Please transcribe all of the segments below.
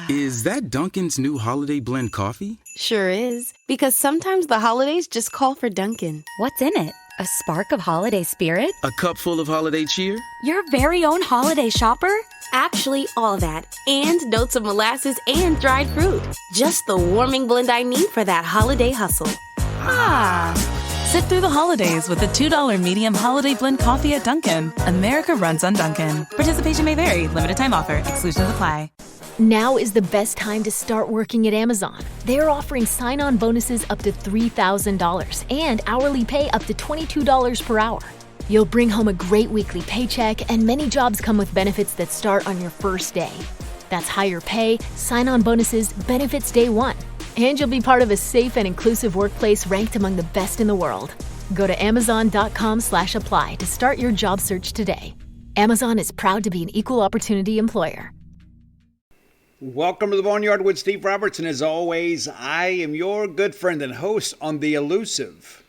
Is that Dunkin's new holiday blend coffee? Sure is. Because sometimes the holidays just call for Dunkin'. What's in it? A spark of holiday spirit? A cup full of holiday cheer? Your very own holiday shopper? Actually, all that. And notes of molasses and dried fruit. Just the warming blend I need for that holiday hustle. Ah. Sit through the holidays with the $2 medium holiday blend coffee at Dunkin'. America runs on Dunkin'. Participation may vary. Limited time offer. Exclusions apply. Now is the best time to start working at Amazon. They're offering sign-on bonuses up to $3,000 and hourly pay up to $22 per hour. You'll bring home a great weekly paycheck, and many jobs come with benefits that start on your first day. That's higher pay, sign-on bonuses, benefits day one. And you'll be part of a safe and inclusive workplace ranked among the best in the world. Go to amazon.com/apply to start your job search today. Amazon is proud to be an equal opportunity employer. Welcome to the Boneyard with Steve Roberts, and as always, I am your good friend and host on the elusive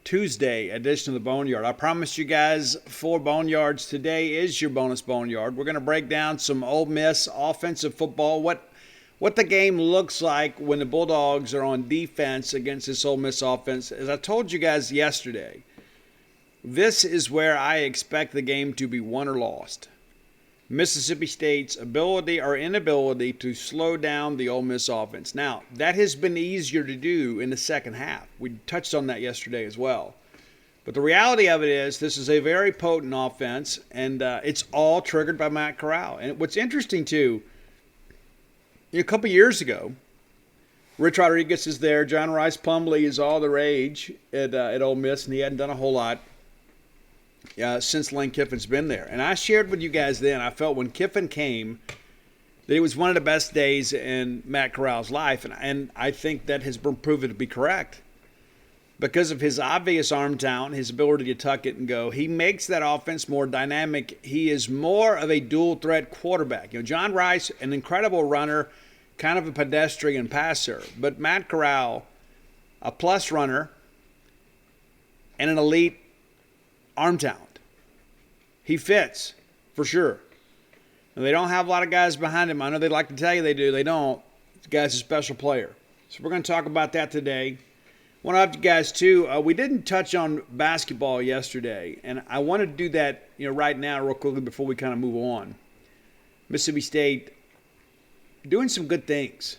Tuesday edition of the Boneyard. I promised you guys 4 Boneyards. Today is your bonus Boneyard. We're going to break down some Ole Miss offensive football, what the game looks like when the Bulldogs are on defense against this Ole Miss offense. As I told you guys yesterday, this is where I expect the game to be won or lost. Mississippi State's ability or inability to slow down the Ole Miss offense. Now, that has been easier to do in the second half. We touched on that yesterday as well. But the reality of it is this is a very potent offense, and it's all triggered by Matt Corral. And what's interesting, too, a couple years ago, Rich Rodriguez is there. John Rice Plumlee is all the rage at Ole Miss, and he hadn't done a whole lot since Lane Kiffin's been there. And I shared with you guys then, I felt when Kiffin came that it was one of the best days in Matt Corral's life, and I think that has been proven to be correct. Because of his obvious arm talent, his ability to tuck it and go, he makes that offense more dynamic. He is more of a dual-threat quarterback. You know, John Rice, an incredible runner, kind of a pedestrian passer. But Matt Corral, a plus runner and an elite arm talent. He fits, for sure. And they don't have a lot of guys behind him. I know they'd like to tell you they do. They don't. The guy's a special player. So we're going to talk about that today. I want to have you guys, too. We didn't touch on basketball yesterday, and I want to do that right now real quickly before we kind of move on. Mississippi State doing some good things.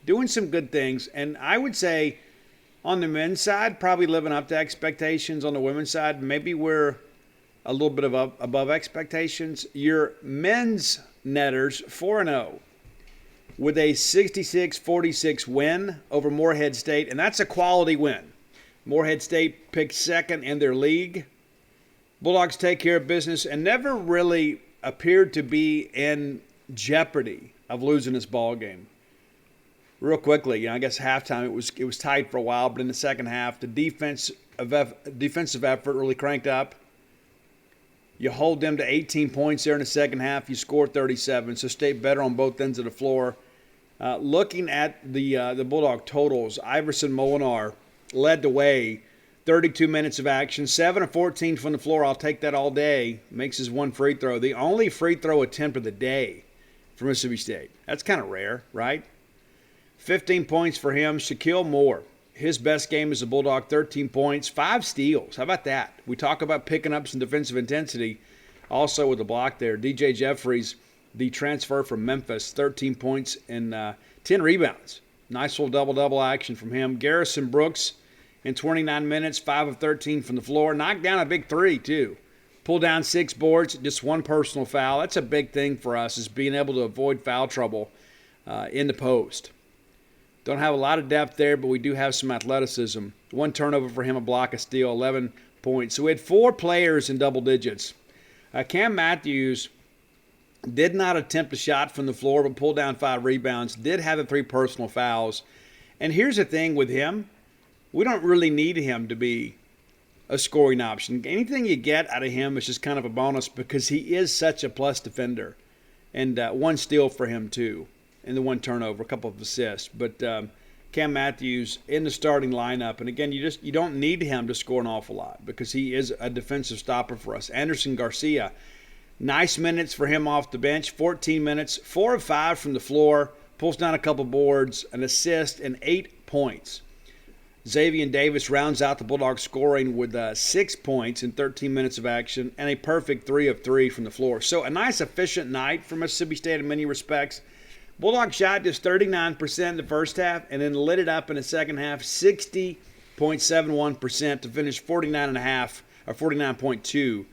And I would say on the men's side, probably living up to expectations. On the women's side, maybe we're a little bit above expectations. Your men's netters, 4-0, with a 66-46 win over Morehead State, and that's a quality win. Morehead State picked second in their league. Bulldogs take care of business and never really appeared to be in jeopardy of losing this ball game. Real quickly, I guess halftime it was tight for a while, but in the second half, the defensive effort really cranked up. You hold them to 18 points there in the second half. You score 37, so State better on both ends of the floor. Looking at the Bulldog totals, Iverson Molinar led the way. 32 minutes of action, 7 of 14 from the floor. I'll take that all day. Makes his one free throw. The only free throw attempt of the day for Mississippi State. That's kind of rare, right? 15 points for him. Shaquille Moore, his best game as a Bulldog, 13 points, 5 steals. How about that? We talk about picking up some defensive intensity. Also with the block there, DJ Jeffries, the transfer from Memphis, 13 points and 10 rebounds. Nice little double-double action from him. Garrison Brooks in 29 minutes, 5 of 13 from the floor. Knocked down a big 3, too. Pulled down 6 boards, just 1 personal foul. That's a big thing for us, is being able to avoid foul trouble in the post. Don't have a lot of depth there, but we do have some athleticism. 1 turnover for him, a block, a steal, 11 points. So we had 4 players in double digits. Cam Matthews did not attempt a shot from the floor, but pulled down 5 rebounds. Did have the 3 personal fouls. And here's the thing with him. We don't really need him to be a scoring option. Anything you get out of him is just kind of a bonus because he is such a plus defender. And 1 steal for him, too. And the 1 turnover, a couple of assists. But Cam Matthews in the starting lineup. And again, you don't need him to score an awful lot because he is a defensive stopper for us. Anderson Garcia, Nice minutes for him off the bench, 14 minutes, 4 of 5 from the floor, pulls down a couple boards, an assist, and 8 points. Xavier Davis rounds out the Bulldogs scoring with 6 points in 13 minutes of action and a perfect 3 of 3 from the floor. So a nice, efficient night for Mississippi State in many respects. Bulldogs shot just 39% in the first half and then lit it up in the second half, 60.71% to finish 49.5 or 49.2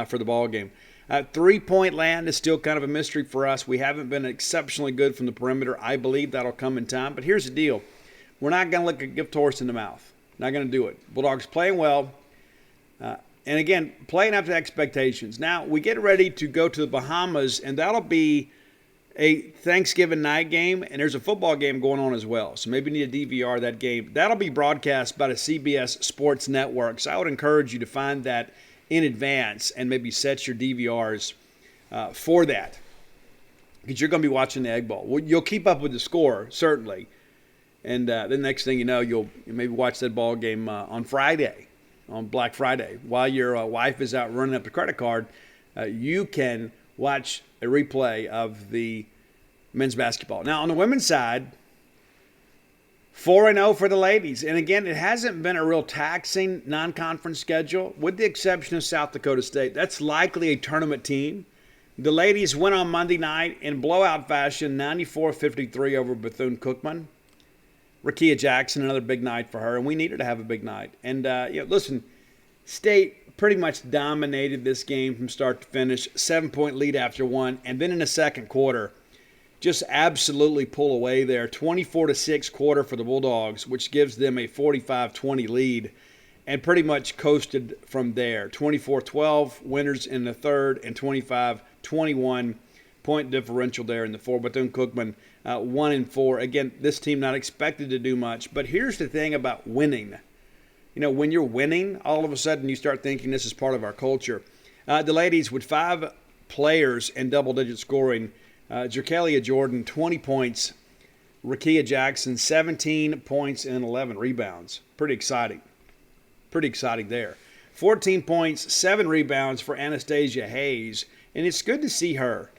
for the ball game. 3-point land is still kind of a mystery for us. We haven't been exceptionally good from the perimeter. I believe that'll come in time. But here's the deal. We're not going to look a gift horse in the mouth. Not going to do it. Bulldogs playing well. And again, playing up to expectations. Now, we get ready to go to the Bahamas, and that'll be a Thanksgiving night game, and there's a football game going on as well. So maybe you need a DVR that game. That'll be broadcast by the CBS Sports Network. So I would encourage you to find that in advance and maybe set your DVRs for that, because you're going to be watching the Egg Bowl. Well, you'll keep up with the score, certainly. And the next thing you know, you'll maybe watch that ball game on Friday, on Black Friday. While your wife is out running up the credit card, you can watch a replay of the men's basketball. Now, on the women's side, 4-0 for the ladies. And again, it hasn't been a real taxing non-conference schedule, with the exception of South Dakota State. That's likely a tournament team. The ladies went on Monday night in blowout fashion, 94-53 over Bethune-Cookman. Rakia Jackson, another big night for her, and we needed to have a big night. And, listen, State pretty much dominated this game from start to finish, 7-point lead after one, and then in the second quarter, just absolutely pull away there. 24-6 quarter for the Bulldogs, which gives them a 45-20 lead, and pretty much coasted from there. 24-12 winners in the third, and 25-21 point differential there in the fourth. Bethune-Cookman 1-4. Again, this team not expected to do much, but here's the thing about winning. When you're winning, all of a sudden you start thinking this is part of our culture. The ladies with 5 players in double-digit scoring. Jerkelia Jordan, 20 points. Rakia Jackson, 17 points and 11 rebounds. Pretty exciting. Pretty exciting there. 14 points, 7 rebounds for Anastasia Hayes. And it's good to see her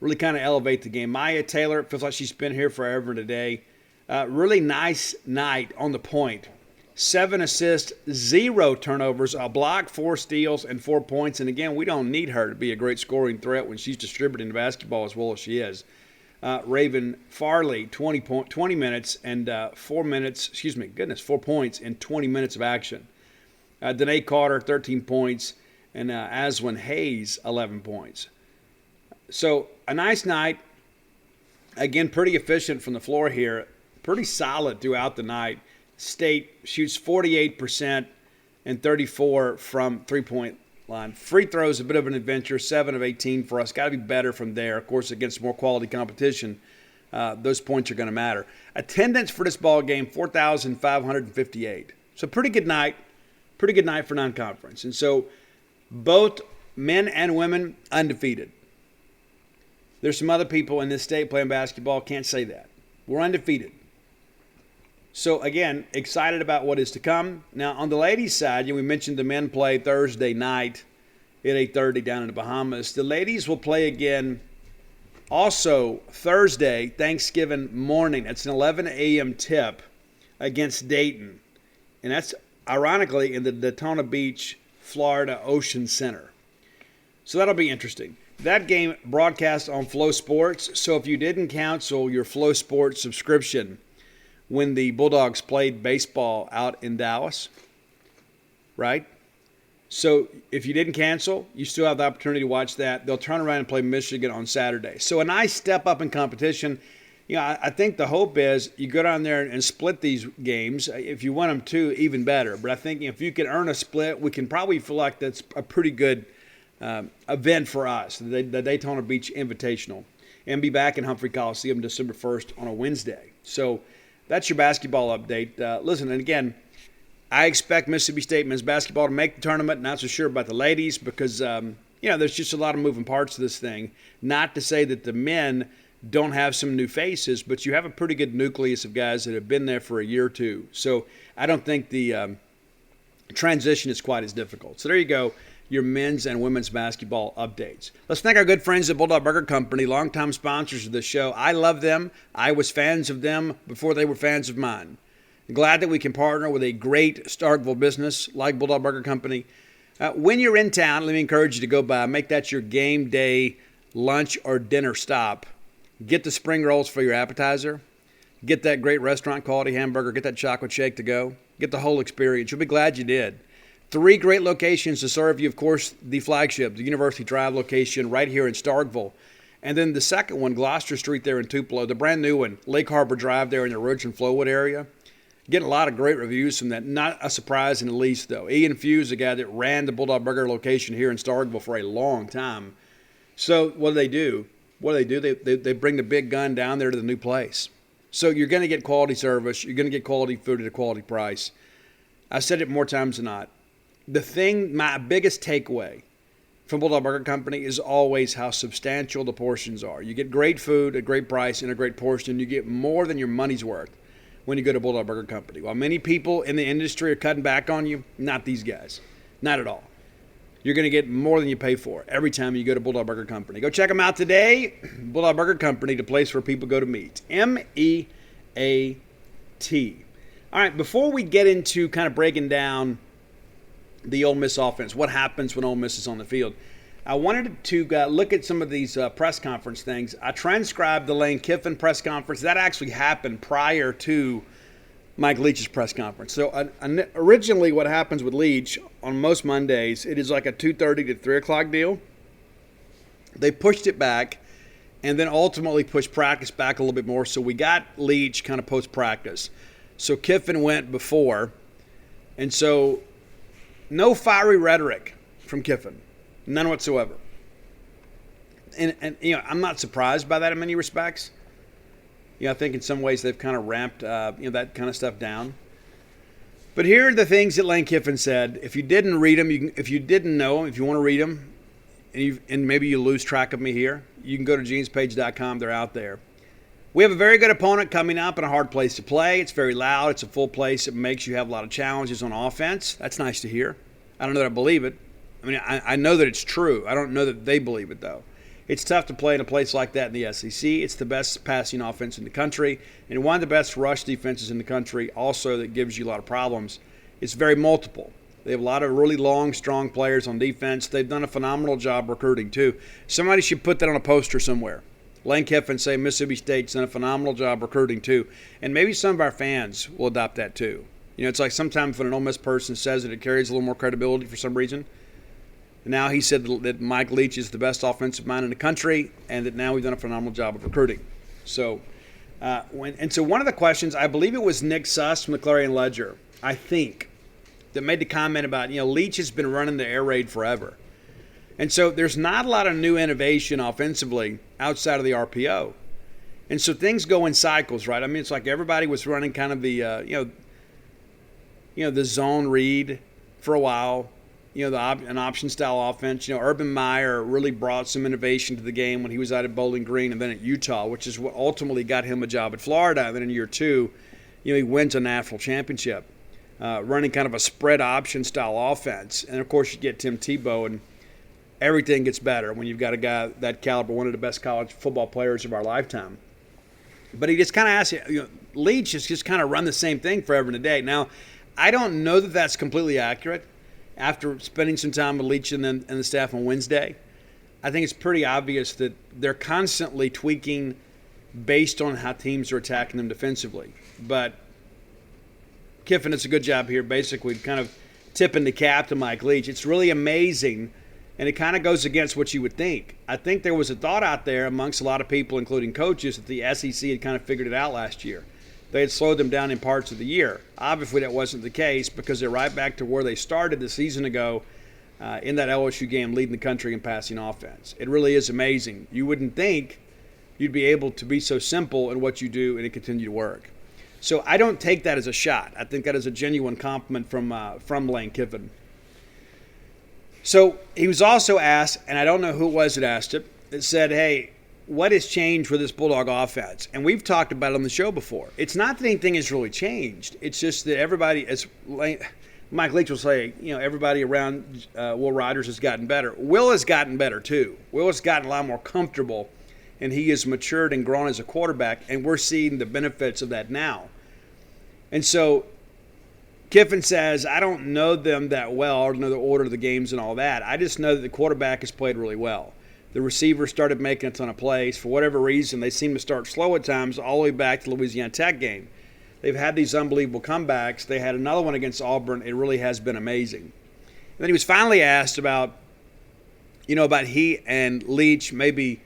really kind of elevate the game. Maya Taylor, it feels like she's been here forever today. Really nice night on the point. 7 assists, 0 turnovers, a block, 4 steals, and 4 points. And again, we don't need her to be a great scoring threat when she's distributing the basketball as well as she is. Raven Farley, 20 minutes and 4 points in 20 minutes of action. Danae Carter, 13 points, and Aswin Hayes, 11 points. So a nice night. Again, pretty efficient from the floor here. Pretty solid throughout the night. State shoots 48% and 34% from three-point line. Free throws, a bit of an adventure, 7 of 18 for us. Got to be better from there. Of course, against more quality competition, those points are going to matter. Attendance for this ball game, 4,558. So pretty good night. Pretty good night for non-conference. And so both men and women undefeated. There's some other people in this state playing basketball, can't say that. We're undefeated. So, again, excited about what is to come. Now, on the ladies' side, we mentioned the men play Thursday night at 8:30 down in the Bahamas. The ladies will play again also Thursday, Thanksgiving morning. It's an 11 a.m. tip against Dayton. And that's, ironically, in the Daytona Beach, Florida Ocean Center. So that'll be interesting. That game broadcast on Flow Sports. So if you didn't cancel your Flow Sports subscription when the Bulldogs played baseball out in Dallas, right? So if you didn't cancel, you still have the opportunity to watch that. They'll turn around and play Michigan on Saturday. So a nice step up in competition. I think the hope is you go down there and split these games. If you want them to, even better. But I think if you can earn a split, we can probably feel like that's a pretty good event for us, the Daytona Beach Invitational, and be back in Humphrey Coliseum December 1st on a Wednesday. So that's your basketball update. Listen, and again, I expect Mississippi State men's basketball to make the tournament. Not so sure about the ladies because, there's just a lot of moving parts to this thing. Not to say that the men don't have some new faces, but you have a pretty good nucleus of guys that have been there for a year or two. So I don't think the transition is quite as difficult. So there you go. your men's and women's basketball updates. Let's thank our good friends at Bulldog Burger Company, longtime sponsors of the show. I love them. I was fans of them before they were fans of mine. I'm glad that we can partner with a great Starkville business like Bulldog Burger Company. When you're in town, let me encourage you to go by. Make that your game day lunch or dinner stop. Get the spring rolls for your appetizer. Get that great restaurant quality hamburger. Get that chocolate shake to go. Get the whole experience. You'll be glad you did. 3 great locations to serve you. Of course, the flagship, the University Drive location right here in Starkville. And then the second one, Gloucester Street there in Tupelo. The brand new one, Lake Harbor Drive there in the Ridge and Flowood area. Getting a lot of great reviews from that. Not a surprise in the least, though. Ian Fuse, the guy that ran the Bulldog Burger location here in Starkville for a long time. So what do? They bring the big gun down there to the new place. So you're going to get quality service. You're going to get quality food at a quality price. I've said it more times than not. My biggest takeaway from Bulldog Burger Company is always how substantial the portions are. You get great food, a great price, and a great portion. You get more than your money's worth when you go to Bulldog Burger Company. While many people in the industry are cutting back on you, not these guys. Not at all. You're going to get more than you pay for every time you go to Bulldog Burger Company. Go check them out today. Bulldog Burger Company, the place where people go to meet. MEAT. All right, before we get into kind of breaking down the Ole Miss offense, what happens when Ole Miss is on the field, I wanted to look at some of these press conference things. I transcribed the Lane Kiffin press conference. That actually happened prior to Mike Leach's press conference. So originally what happens with Leach on most Mondays, it is like a 2:30 to 3 o'clock deal. They pushed it back and then ultimately pushed practice back a little bit more. So we got Leach kind of post-practice. So Kiffin went before. And so no fiery rhetoric from Kiffin. None whatsoever. And I'm not surprised by that in many respects. I think in some ways they've kind of ramped that kind of stuff down. But here are the things that Lane Kiffin said. If you didn't read them, if you didn't know them, if you want to read them, and maybe you lose track of me here, you can go to genespage.com. They're out there. We have a very good opponent coming up and a hard place to play. It's very loud. It's a full place. It makes you have a lot of challenges on offense. That's nice to hear. I don't know that I believe it. I mean, I know that it's true. I don't know that they believe it, though. It's tough to play in a place like that in the SEC. It's the best passing offense in the country and one of the best rush defenses in the country also that gives you a lot of problems. It's very multiple. They have a lot of really long, strong players on defense. They've done a phenomenal job recruiting, too. Somebody should put that on a poster somewhere. Lane Kiffin say Mississippi State's done a phenomenal job recruiting, too. And maybe some of our fans will adopt that, too. It's like sometimes when an Ole Miss person says it carries a little more credibility for some reason. Now he said that Mike Leach is the best offensive mind in the country and that now we've done a phenomenal job of recruiting. So, so one of the questions, I believe it was Nick Suss from the Clarion Ledger, I think, that made the comment about, Leach has been running the air raid forever. And so there's not a lot of new innovation offensively outside of the RPO. And so things go in cycles, right? I mean, it's like everybody was running kind of the, the zone read for a while. An option-style offense. Urban Meyer really brought some innovation to the game when he was out at Bowling Green and then at Utah, which is what ultimately got him a job at Florida. And then in year 2, he wins a national championship, running kind of a spread option-style offense. And, of course, you get Tim Tebow, and everything gets better when you've got a guy that caliber, one of the best college football players of our lifetime. But he just kind of asked, Leach has just kind of run the same thing forever and a day. Now, I don't know that that's completely accurate. After spending some time with Leach and the staff on Wednesday, I think it's pretty obvious that they're constantly tweaking based on how teams are attacking them defensively. But Kiffin does a good job here, basically kind of tipping the cap to Mike Leach. It's really amazing, and it kind of goes against what you would think. I think there was a thought out there amongst a lot of people, including coaches, that the SEC had kind of figured it out last year. They had slowed them down in parts of the year. Obviously, that wasn't the case because they're right back to where they started the season ago in that LSU game, leading the country in passing offense. It really is amazing. You wouldn't think you'd be able to be so simple in what you do and it continue to work. So I don't take that as a shot. I think that is a genuine compliment from Lane Kiffin. So he was also asked, and I don't know who it was that asked it, that said, hey, what has changed with this Bulldog offense? And we've talked about it on the show before. It's not that anything has really changed. It's just that everybody, as Lane Mike Leach will say, everybody around Will Rogers has gotten better. Will has gotten better too. Will has gotten a lot more comfortable, and he has matured and grown as a quarterback, and we're seeing the benefits of that now. And so Kiffin says, I don't know them that well, or know the order of the games and all that. I just know that the quarterback has played really well. The receivers started making a ton of plays. For whatever reason, they seem to start slow at times, all the way back to the Louisiana Tech game. They've had these unbelievable comebacks. They had another one against Auburn. It really has been amazing. And then he was finally asked about he and Leach maybe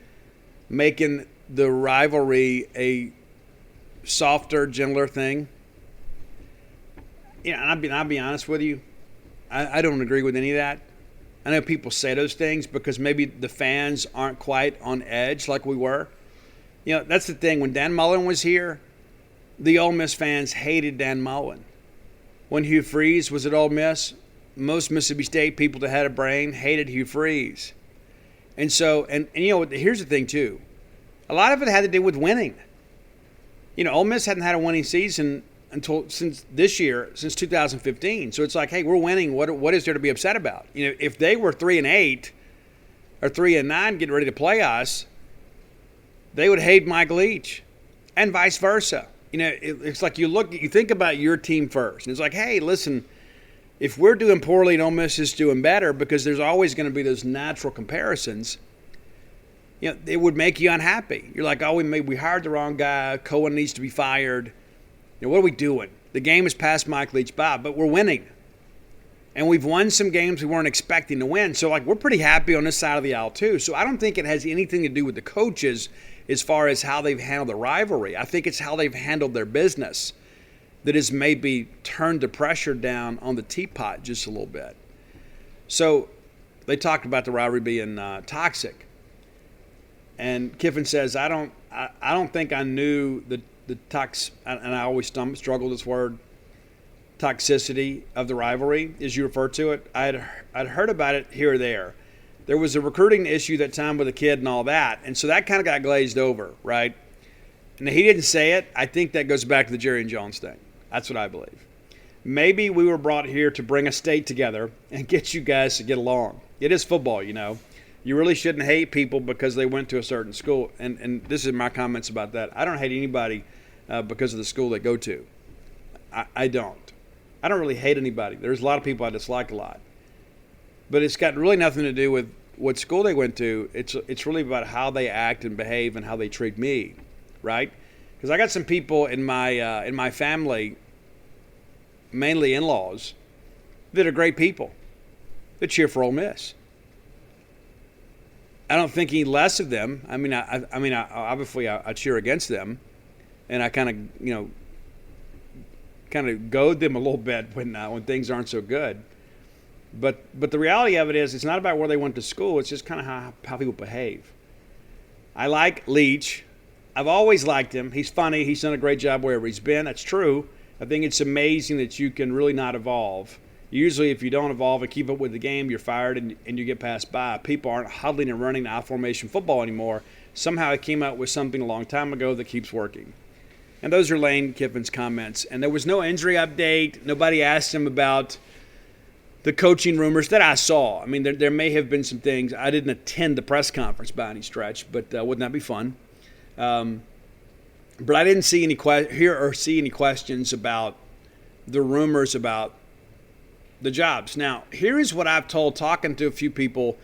making the rivalry a softer, gentler thing. And I'll be honest with you, I don't agree with any of that. I know people say those things because maybe the fans aren't quite on edge like we were. That's the thing. When Dan Mullen was here, the Ole Miss fans hated Dan Mullen. When Hugh Freeze was at Ole Miss, most Mississippi State people that had a brain hated Hugh Freeze. And so, and here's the thing too. A lot of it had to do with winning. Ole Miss hadn't had a winning season since 2015. So it's like, hey, we're winning. What is there to be upset about? If they were 3-8 or 3-9 getting ready to play us, they would hate Mike Leach, and vice versa. It's like you think about your team first, and it's like, hey, listen, if we're doing poorly and Ole Miss is doing better, because there's always going to be those natural comparisons. It would make you unhappy. You're like, oh, we hired the wrong guy. Cohen needs to be fired. What are we doing? The game has passed Mike Leach by, but we're winning. And we've won some games we weren't expecting to win. So, we're pretty happy on this side of the aisle, too. So I don't think it has anything to do with the coaches as far as how they've handled the rivalry. I think it's how they've handled their business that has maybe turned the pressure down on the teapot just a little bit. So they talked about the rivalry being toxic. And Kiffin says, I don't think I knew the and I always struggle with this word, toxicity of the rivalry, as you refer to it. I'd heard about it here or there. There was a recruiting issue that time with a kid and all that, and so that kind of got glazed over, right? And he didn't say it. I think that goes back to the Jerry and Jones thing. That's what I believe. Maybe we were brought here to bring a state together and get you guys to get along. It is football, You really shouldn't hate people because they went to a certain school. And this is my comments about that. I don't hate anybody because of the school they go to. I don't. I don't really hate anybody. There's a lot of people I dislike a lot. But it's got really nothing to do with what school they went to. It's really about how they act and behave and how they treat me, right? Because I got some people in my family, mainly in-laws, that are great people that cheer for Ole Miss. I don't think any less of them. I mean, obviously I cheer against them, and I kind of goad them a little bit when things aren't so good. But the reality of it is, it's not about where they went to school. It's just kind of how people behave. I like Leach. I've always liked him. He's funny. He's done a great job wherever he's been. That's true. I think it's amazing that you can really not evolve. Usually if you don't evolve and keep up with the game, you're fired and you get passed by. People aren't huddling and running I-formation football anymore. Somehow it came out with something a long time ago that keeps working. And those are Lane Kiffin's comments. And there was no injury update. Nobody asked him about the coaching rumors that I saw. I mean, there may have been some things. I didn't attend the press conference by any stretch, but wouldn't that be fun? But I didn't see any questions about the rumors about the jobs. Now, here is what I've told, talking to a few people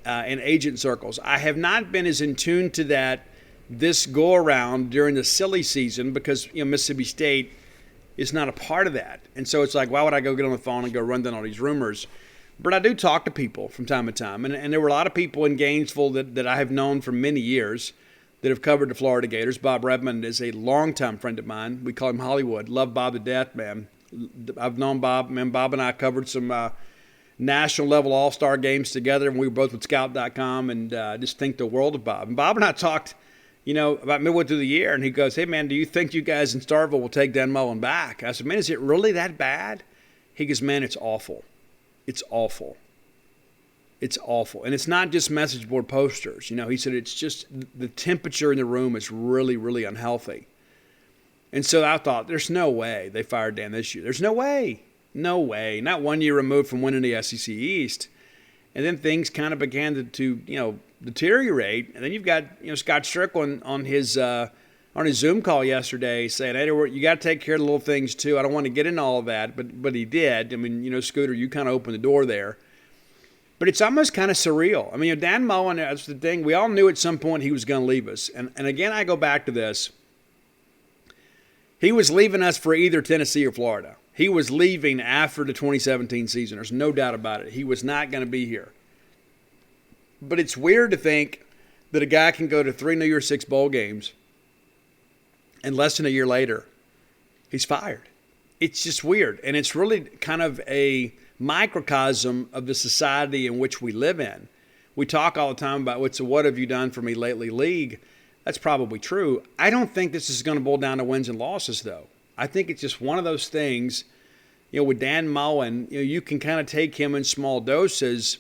in agent circles. I have not been as in tune to that this go around during the silly season because Mississippi State is not a part of that. And so it's like, why would I go get on the phone and go run down all these rumors? But I do talk to people from time to time. And there were a lot of people in Gainesville that I have known for many years that have covered the Florida Gators. Bob Redmond is a longtime friend of mine. We call him Hollywood. Love Bob to death, man. I've known Bob. Man, Bob and I covered some national level all-star games together, and we were both with Scout.com, and just think the world of Bob. And Bob and I talked, about midway through the year, and he goes, "Hey, man, do you think you guys in Starkville will take Dan Mullen back?" I said, "Man, is it really that bad?" He goes, "Man, it's awful. It's awful. It's awful." And it's not just message board posters. He said it's just the temperature in the room is really, really unhealthy. And so I thought, there's no way they fired Dan this year. There's no way. No way. Not 1 year removed from winning the SEC East. And then things kind of began to deteriorate. And then you've got, Scott Strickland on his Zoom call yesterday saying, hey, you got to take care of the little things too. I don't want to get into all of that, but he did. I mean, Scooter, you kind of opened the door there. But it's almost kind of surreal. I mean, Dan Mullen, that's the thing. We all knew at some point he was going to leave us. And again, I go back to this. He was leaving us for either Tennessee or Florida. He was leaving after the 2017 season. There's no doubt about it. He was not going to be here. But it's weird to think that a guy can go to 3 New Year's Six bowl games and less than a year later, he's fired. It's just weird. And it's really kind of a microcosm of the society in which we live in. We talk all the time about what's a what have you done for me lately league. That's probably true. I don't think this is going to boil down to wins and losses, though. I think it's just one of those things, with Dan Mullen, you can kind of take him in small doses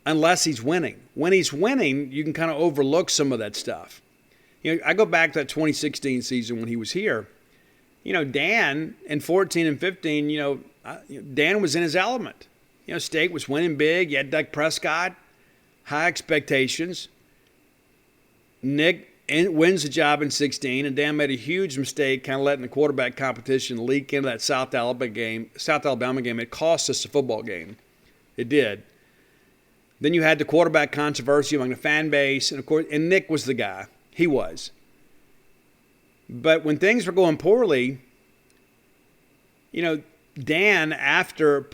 unless he's winning. When he's winning, you can kind of overlook some of that stuff. I go back to that 2016 season when he was here. Dan in 14 and 15, Dan was in his element. State was winning big. You had Dak Prescott, high expectations. Nick wins the job in 16, and Dan made a huge mistake kind of letting the quarterback competition leak into that South Alabama game. It cost us the football game. It did. Then you had the quarterback controversy among the fan base, and of course, and Nick was the guy. He was. But when things were going poorly, Dan, after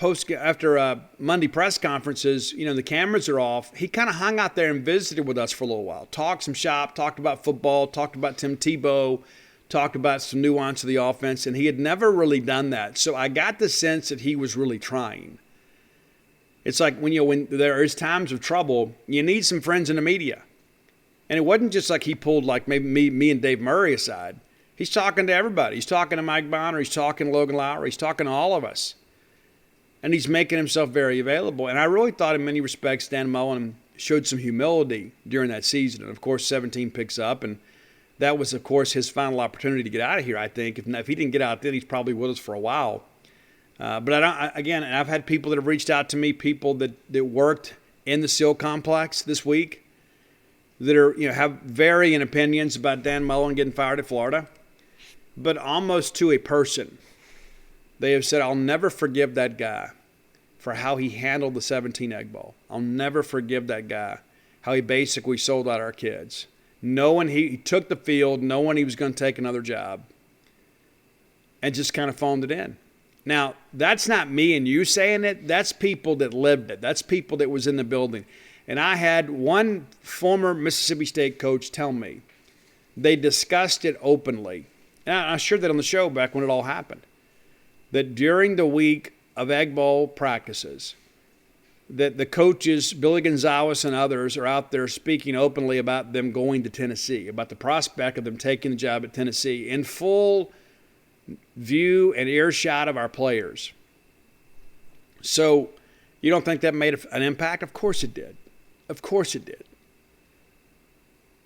Monday press conferences, the cameras are off. He kind of hung out there and visited with us for a little while. Talked some shop, talked about football, talked about Tim Tebow, talked about some nuance of the offense, and he had never really done that. So I got the sense that he was really trying. It's like when there is times of trouble, you need some friends in the media. And it wasn't just like he pulled like maybe me and Dave Murray aside. He's talking to everybody. He's talking to Mike Bonner. He's talking to Logan Lowry. He's talking to all of us. And he's making himself very available. And I really thought in many respects Dan Mullen showed some humility during that season. And, of course, 17 picks up. And that was, of course, his final opportunity to get out of here, I think. If he didn't get out then, he's probably with us for a while. But I've had people that have reached out to me, people that worked in the SEAL complex this week that are have varying opinions about Dan Mullen getting fired at Florida. But almost to a person, they have said, I'll never forgive that guy for how he handled the 17 Egg Bowl. I'll never forgive that guy, how he basically sold out our kids. Knowing he took the field, knowing he was going to take another job, and just kind of phoned it in. Now, that's not me and you saying it. That's people that lived it. That's people that was in the building. And I had one former Mississippi State coach tell me they discussed it openly. And I shared that on the show back when it all happened, that during the week of Egg Bowl practices, that the coaches, Billy Gonzalez and others, are out there speaking openly about them going to Tennessee, about the prospect of them taking the job at Tennessee in full view and earshot of our players. So you don't think that made an impact? Of course it did. Of course it did.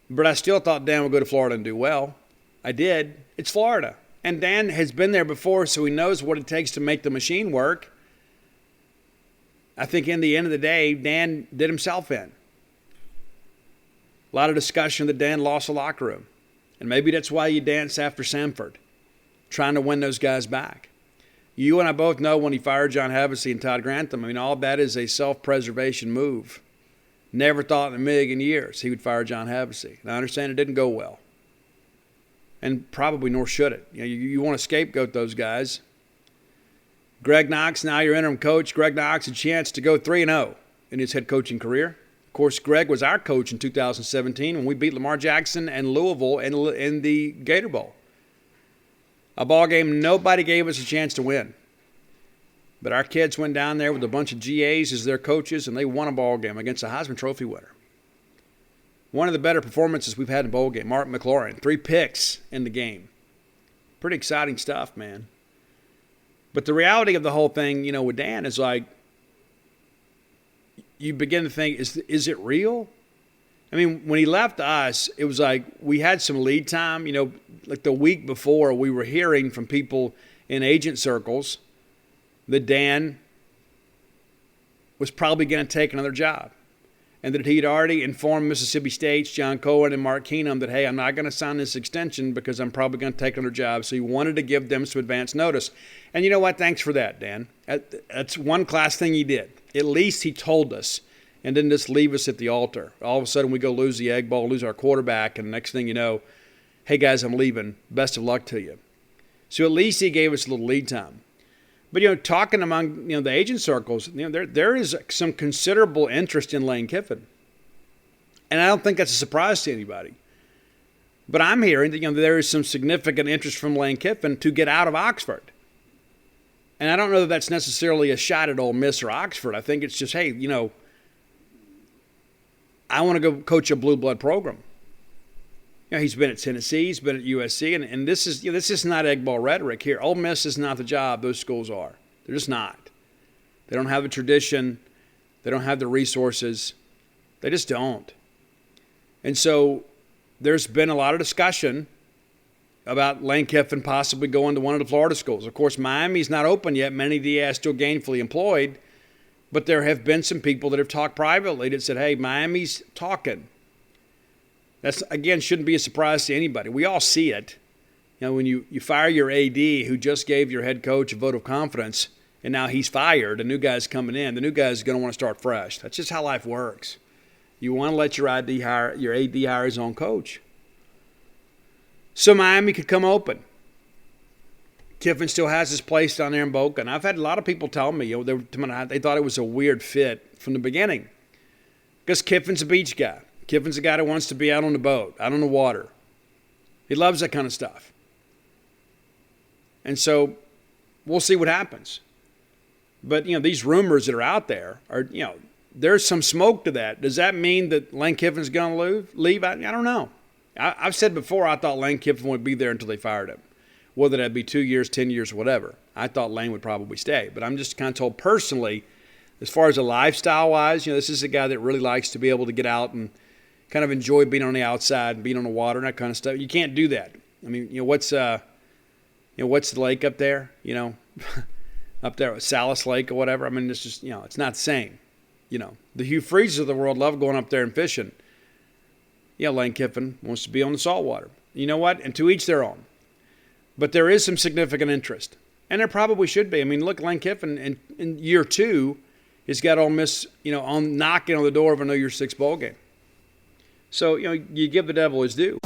But I still thought Dan would go to Florida and do well. I did. It's Florida. And Dan has been there before, so he knows what it takes to make the machine work. I think in the end of the day, Dan did himself in. A lot of discussion that Dan lost the locker room. And maybe that's why you dance after Samford, trying to win those guys back. You and I both know when he fired John Hevesy and Todd Grantham, all that is a self-preservation move. Never thought in a million years he would fire John Hevesy. And I understand it didn't go well. And probably nor should it. You want to scapegoat those guys. Greg Knox, now your interim coach. Greg Knox, a chance to go 3-0 in his head coaching career. Of course, Greg was our coach in 2017 when we beat Lamar Jackson and Louisville in the Gator Bowl. A ball game nobody gave us a chance to win. But our kids went down there with a bunch of GAs as their coaches, and they won a ball game against a Heisman Trophy winner. One of the better performances we've had in a bowl game. Mark McLaurin, 3 picks in the game. Pretty exciting stuff, man. But the reality of the whole thing, with Dan is like, you begin to think, is it real? When he left us, it was like we had some lead time. Like the week before, we were hearing from people in agent circles that Dan was probably going to take another job, and that he'd already informed Mississippi State's John Cohen and Mark Keenum that, hey, I'm not going to sign this extension because I'm probably going to take another job. So he wanted to give them some advance notice. And you know what? Thanks for that, Dan. That's one class thing he did. At least he told us and didn't just leave us at the altar. All of a sudden we go lose the egg bowl, lose our quarterback, and the next thing you know, hey, guys, I'm leaving. Best of luck to you. So at least he gave us a little lead time. But, talking among, the agent circles, there is some considerable interest in Lane Kiffin. And I don't think that's a surprise to anybody. But I'm hearing that, there is some significant interest from Lane Kiffin to get out of Oxford. And I don't know that that's necessarily a shot at Ole Miss or Oxford. I think it's just, hey, I want to go coach a blue blood program. He's been at Tennessee, he's been at USC, and this is not egg ball rhetoric here. Ole Miss is not the job those schools are. They're just not. They don't have the tradition. They don't have the resources. They just don't. And so there's been a lot of discussion about Lane Kiffin possibly going to one of the Florida schools. Of course, Miami's not open yet. Manny Diaz still gainfully employed. But there have been some people that have talked privately that said, hey, Miami's talking. That's, again, shouldn't be a surprise to anybody. We all see it. When you fire your AD who just gave your head coach a vote of confidence and now he's fired, a new guy's coming in, the new guy's going to want to start fresh. That's just how life works. You want to let your AD hire his own coach. So Miami could come open. Kiffin still has his place down there in Boca. And I've had a lot of people tell me they thought it was a weird fit from the beginning because Kiffin's a beach guy. Kiffin's a guy that wants to be out on the boat, out on the water. He loves that kind of stuff. And so we'll see what happens. But, these rumors that are out there are, there's some smoke to that. Does that mean that Lane Kiffin's going to leave? I don't know. I've said before I thought Lane Kiffin would be there until they fired him. Whether that be 2 years, 10 years, whatever. I thought Lane would probably stay. But I'm just kind of told personally, as far as a lifestyle-wise, this is a guy that really likes to be able to get out and kind of enjoy being on the outside and being on the water and that kind of stuff. You can't do that. I mean, what's the lake up there? Up there at Salis Lake or whatever. I mean, it's just, it's not the same. The Hugh Freezes of the world love going up there and fishing. Lane Kiffin wants to be on the saltwater. You know what? And to each their own. But there is some significant interest. And there probably should be. I mean, look, Lane Kiffin in year 2 has got Ole Miss, on knocking on the door of a New Year's Six bowl game. So, you give the devil his due.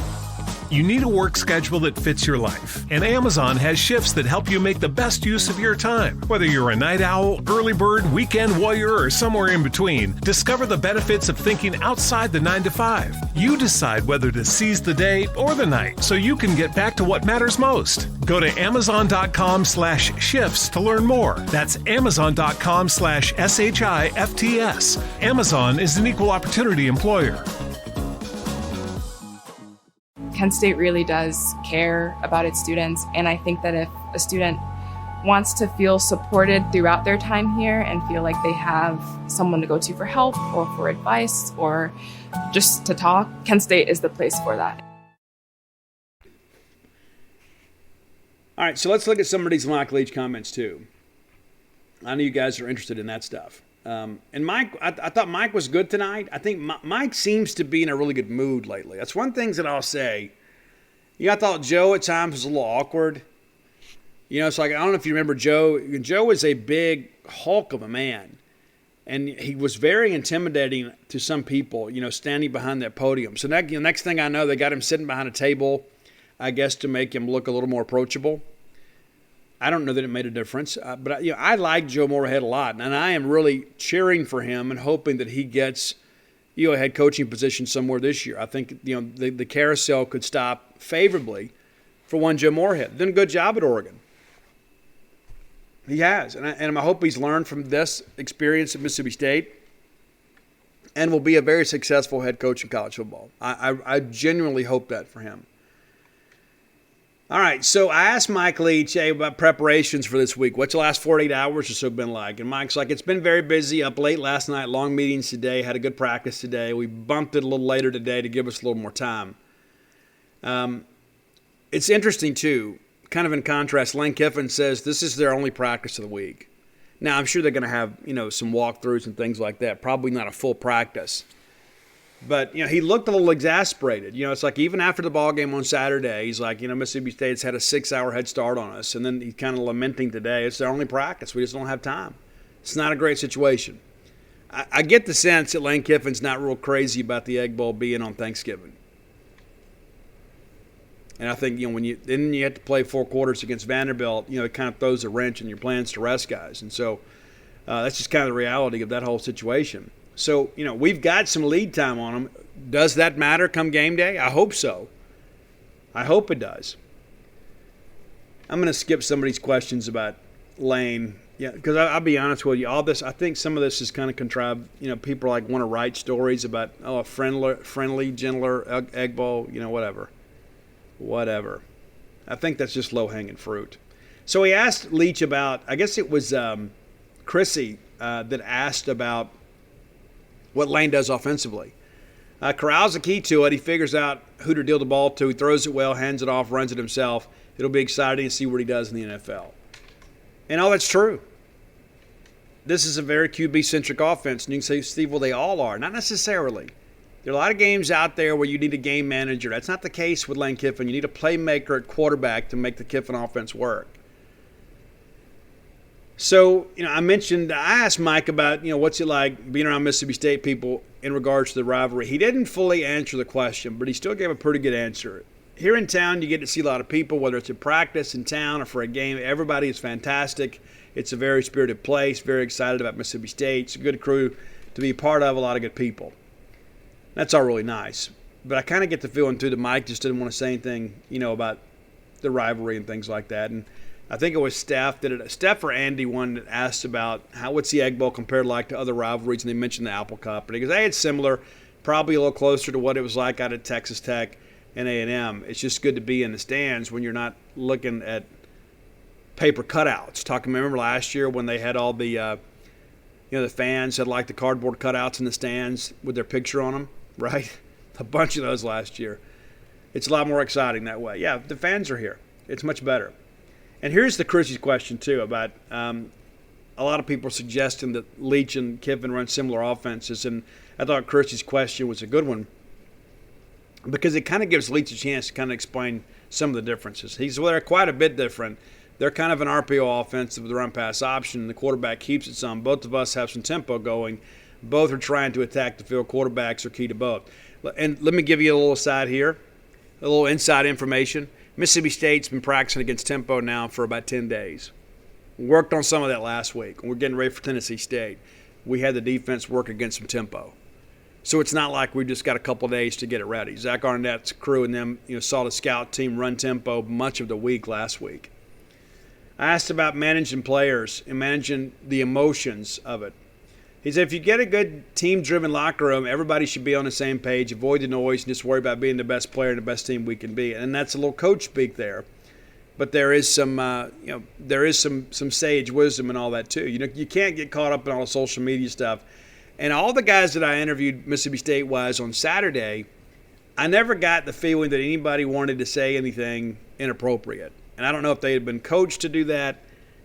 You need a work schedule that fits your life, and Amazon has shifts that help you make the best use of your time. Whether you're a night owl, early bird, weekend warrior, or somewhere in between, discover the benefits of thinking outside the 9 to 5. You decide whether to seize the day or the night so you can get back to what matters most. Go to Amazon.com/shifts to learn more. That's Amazon.com/SHIFTS. Amazon is an equal opportunity employer. Kent State really does care about its students, and I think that if a student wants to feel supported throughout their time here and feel like they have someone to go to for help or for advice or just to talk, Kent State is the place for that. All right, so let's look at some of these Mike Leach comments too. I know you guys are interested in that stuff. And Mike, I thought Mike was good tonight. I think Mike seems to be in a really good mood lately. That's one thing that I'll say. I thought Joe at times was a little awkward. It's like, I don't know if you remember Joe. Joe is a big hulk of a man. And he was very intimidating to some people, standing behind that podium. So next thing I know, they got him sitting behind a table, I guess, to make him look a little more approachable. I don't know that it made a difference, but I like Joe Moorhead a lot, and I am really cheering for him and hoping that he gets a head coaching position somewhere this year. I think the carousel could stop favorably for one Joe Moorhead. Done a good job at Oregon. He has, and I hope he's learned from this experience at Mississippi State and will be a very successful head coach in college football. I genuinely hope that for him. All right, so I asked Mike Leach about preparations for this week. What's the last 48 hours or so been like? And Mike's like, it's been very busy, up late last night, long meetings today, had a good practice today. We bumped it a little later today to give us a little more time. It's interesting, too, kind of in contrast, Lane Kiffin says this is their only practice of the week. Now, I'm sure they're going to have, some walkthroughs and things like that. Probably not a full practice. But, he looked a little exasperated. It's like even after the ball game on Saturday, he's like, Mississippi State's had a 6-hour head start on us. And then he's kind of lamenting today. It's their only practice. We just don't have time. It's not a great situation. I get the sense that Lane Kiffin's not real crazy about the Egg Bowl being on Thanksgiving. And I think, when you have to play 4 quarters against Vanderbilt, it kind of throws a wrench in your plans to rest guys. And so that's just kind of the reality of that whole situation. So, we've got some lead time on them. Does that matter come game day? I hope so. I hope it does. I'm going to skip some of these questions about Lane. Yeah, because I'll be honest with you, all this, I think some of this is kind of contrived. People want to write stories about, a friendly, gentler Egg Bowl, whatever. I think that's just low-hanging fruit. So he asked Leach about, I guess it was Chrissy that asked about what Lane does offensively. Corral's the key to it. He figures out who to deal the ball to. He throws it well, hands it off, runs it himself. It'll be exciting to see what he does in the NFL. And all that's true. This is a very QB-centric offense. And you can say, Steve, well, they all are. Not necessarily. There are a lot of games out there where you need a game manager. That's not the case with Lane Kiffin. You need a playmaker at quarterback to make the Kiffin offense work. So, I asked Mike about, what's it like being around Mississippi State people in regards to the rivalry. He didn't fully answer the question, but he still gave a pretty good answer. Here in town, you get to see a lot of people, whether it's at practice in town or for a game. Everybody is fantastic. It's a very spirited place, very excited about Mississippi State. It's a good crew to be part of, a lot of good people. That's all really nice. But I kind of get the feeling, too, that Mike just didn't want to say anything, about the rivalry and things like that. And I think it was Steph or Andy one that asked about what's the Egg Bowl compared to other rivalries, and they mentioned the Apple Cup. And he goes, hey, it's similar, probably a little closer to what it was like out at Texas Tech and A&M. It's just good to be in the stands when you're not looking at paper cutouts. Remember last year when they had all the, the fans had the cardboard cutouts in the stands with their picture on them, right? A bunch of those last year. It's a lot more exciting that way. Yeah, the fans are here. It's much better. And here's the Chrissy's question, too, about a lot of people suggesting that Leach and Kiffin run similar offenses. And I thought Chrissy's question was a good one because it kind of gives Leach a chance to kind of explain some of the differences. They're quite a bit different. They're kind of an RPO offense with the run-pass option. The quarterback keeps it some. Both of us have some tempo going. Both are trying to attack the field. Quarterbacks are key to both. And let me give you a little aside here, a little inside information. Mississippi State's been practicing against tempo now for about 10 days. We worked on some of that last week. We're getting ready for Tennessee State. We had the defense work against some tempo. So it's not like we just got a couple of days to get it ready. Zach Arnett's crew and them saw the scout team run tempo much of the week last week. I asked about managing players and managing the emotions of it. He said if you get a good team-driven locker room, everybody should be on the same page, avoid the noise, and just worry about being the best player and the best team we can be. And that's a little coach speak there. But there is some, some sage wisdom and all that too. You can't get caught up in all the social media stuff. And all the guys that I interviewed Mississippi State-wise on Saturday, I never got the feeling that anybody wanted to say anything inappropriate. And I don't know if they had been coached to do that.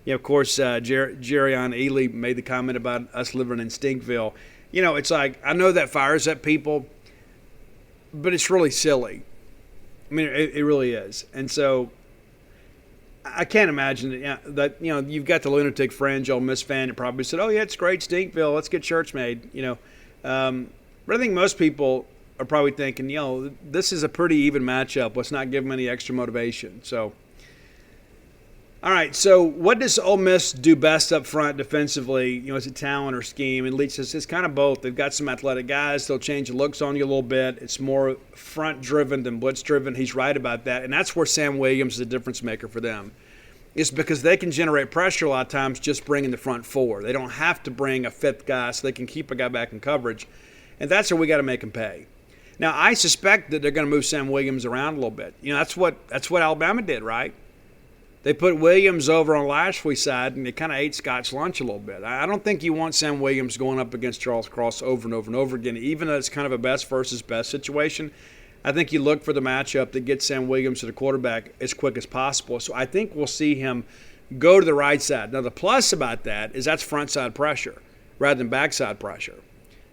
Of course, Jerrion Ely made the comment about us living in Stinkville. It's like, I know that fires up people, but it's really silly. I mean, it really is. And so I can't imagine that you've got the lunatic fringe Ole Miss fan that probably said, oh, yeah, it's great, Stinkville, let's get shirts made. But I think most people are probably thinking, this is a pretty even matchup. Let's not give them any extra motivation. So, all right, so what does Ole Miss do best up front defensively? Is it talent or scheme? And Leach says it's kind of both. They've got some athletic guys. They'll change the looks on you a little bit. It's more front-driven than blitz-driven. He's right about that. And that's where Sam Williams is a difference maker for them. It's because they can generate pressure a lot of times just bringing the front four. They don't have to bring a fifth guy so they can keep a guy back in coverage. And that's where we got to make them pay. Now, I suspect that they're going to move Sam Williams around a little bit. That's what Alabama did, right? They put Williams over on Lashley's side, and they kind of ate Scott's lunch a little bit. I don't think you want Sam Williams going up against Charles Cross over and over and over again, even though it's kind of a best versus best situation. I think you look for the matchup that gets Sam Williams to the quarterback as quick as possible. So I think we'll see him go to the right side. Now, the plus about that is that's front side pressure rather than backside pressure.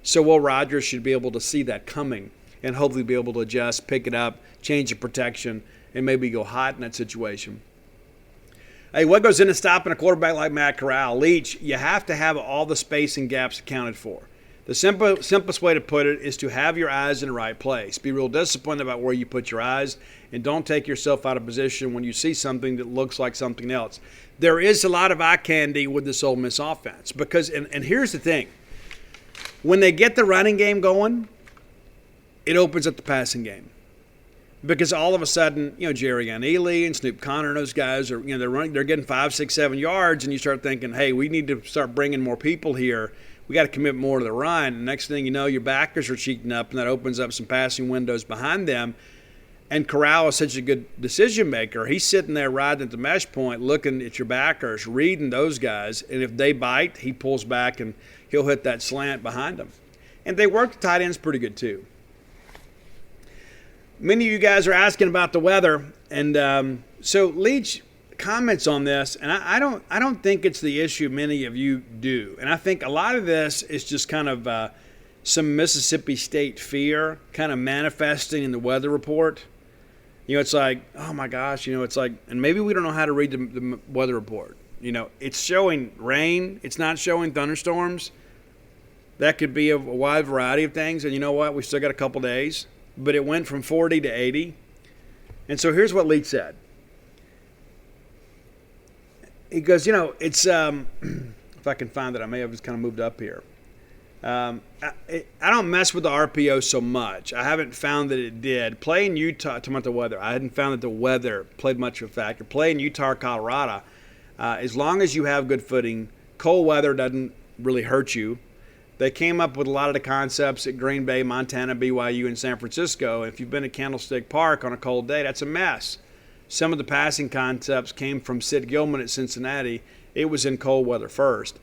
So Will Rogers should be able to see that coming and hopefully be able to adjust, pick it up, change the protection, and maybe go hot in that situation. Hey, what goes into stopping a quarterback like Matt Corral? Leach, you have to have all the space and gaps accounted for. The simplest way to put it is to have your eyes in the right place. Be real disciplined about where you put your eyes, and don't take yourself out of position when you see something that looks like something else. There is a lot of eye candy with this Ole Miss offense because, and here's the thing, when they get the running game going, it opens up the passing game. Because all of a sudden, Jerry Ely and Snoop Connor and those guys are, they're getting 5, 6, 7 yards, and you start thinking, hey, we need to start bringing more people here. We got to commit more to the run. And next thing you know, your backers are cheating up, and that opens up some passing windows behind them. And Corral is such a good decision maker. He's sitting there riding at the mesh point, looking at your backers, reading those guys, and if they bite, he pulls back and he'll hit that slant behind them. And they work the tight ends pretty good too. Many of you guys are asking about the weather, and so Leach comments on this, and I don't think it's the issue many of you do, and I think a lot of this is just kind of some Mississippi State fear kind of manifesting in the weather report. It's like, oh my gosh, it's like, and maybe we don't know how to read the weather report. It's showing rain, it's not showing thunderstorms. That could be a wide variety of things, and you know what? We still got a couple days. But it went from 40 to 80. And so here's what Leach said. He goes, it's, if I can find it, I may have just kind of moved up here. I don't mess with the RPO so much. I haven't found that it did. Play in Utah, talking about the weather, I hadn't found that the weather played much of a factor. Play in Utah or Colorado, as long as you have good footing, cold weather doesn't really hurt you. They came up with a lot of the concepts at Green Bay, Montana, BYU, and San Francisco. If you've been to Candlestick Park on a cold day, that's a mess. Some of the passing concepts came from Sid Gilman at Cincinnati. It was in cold weather first.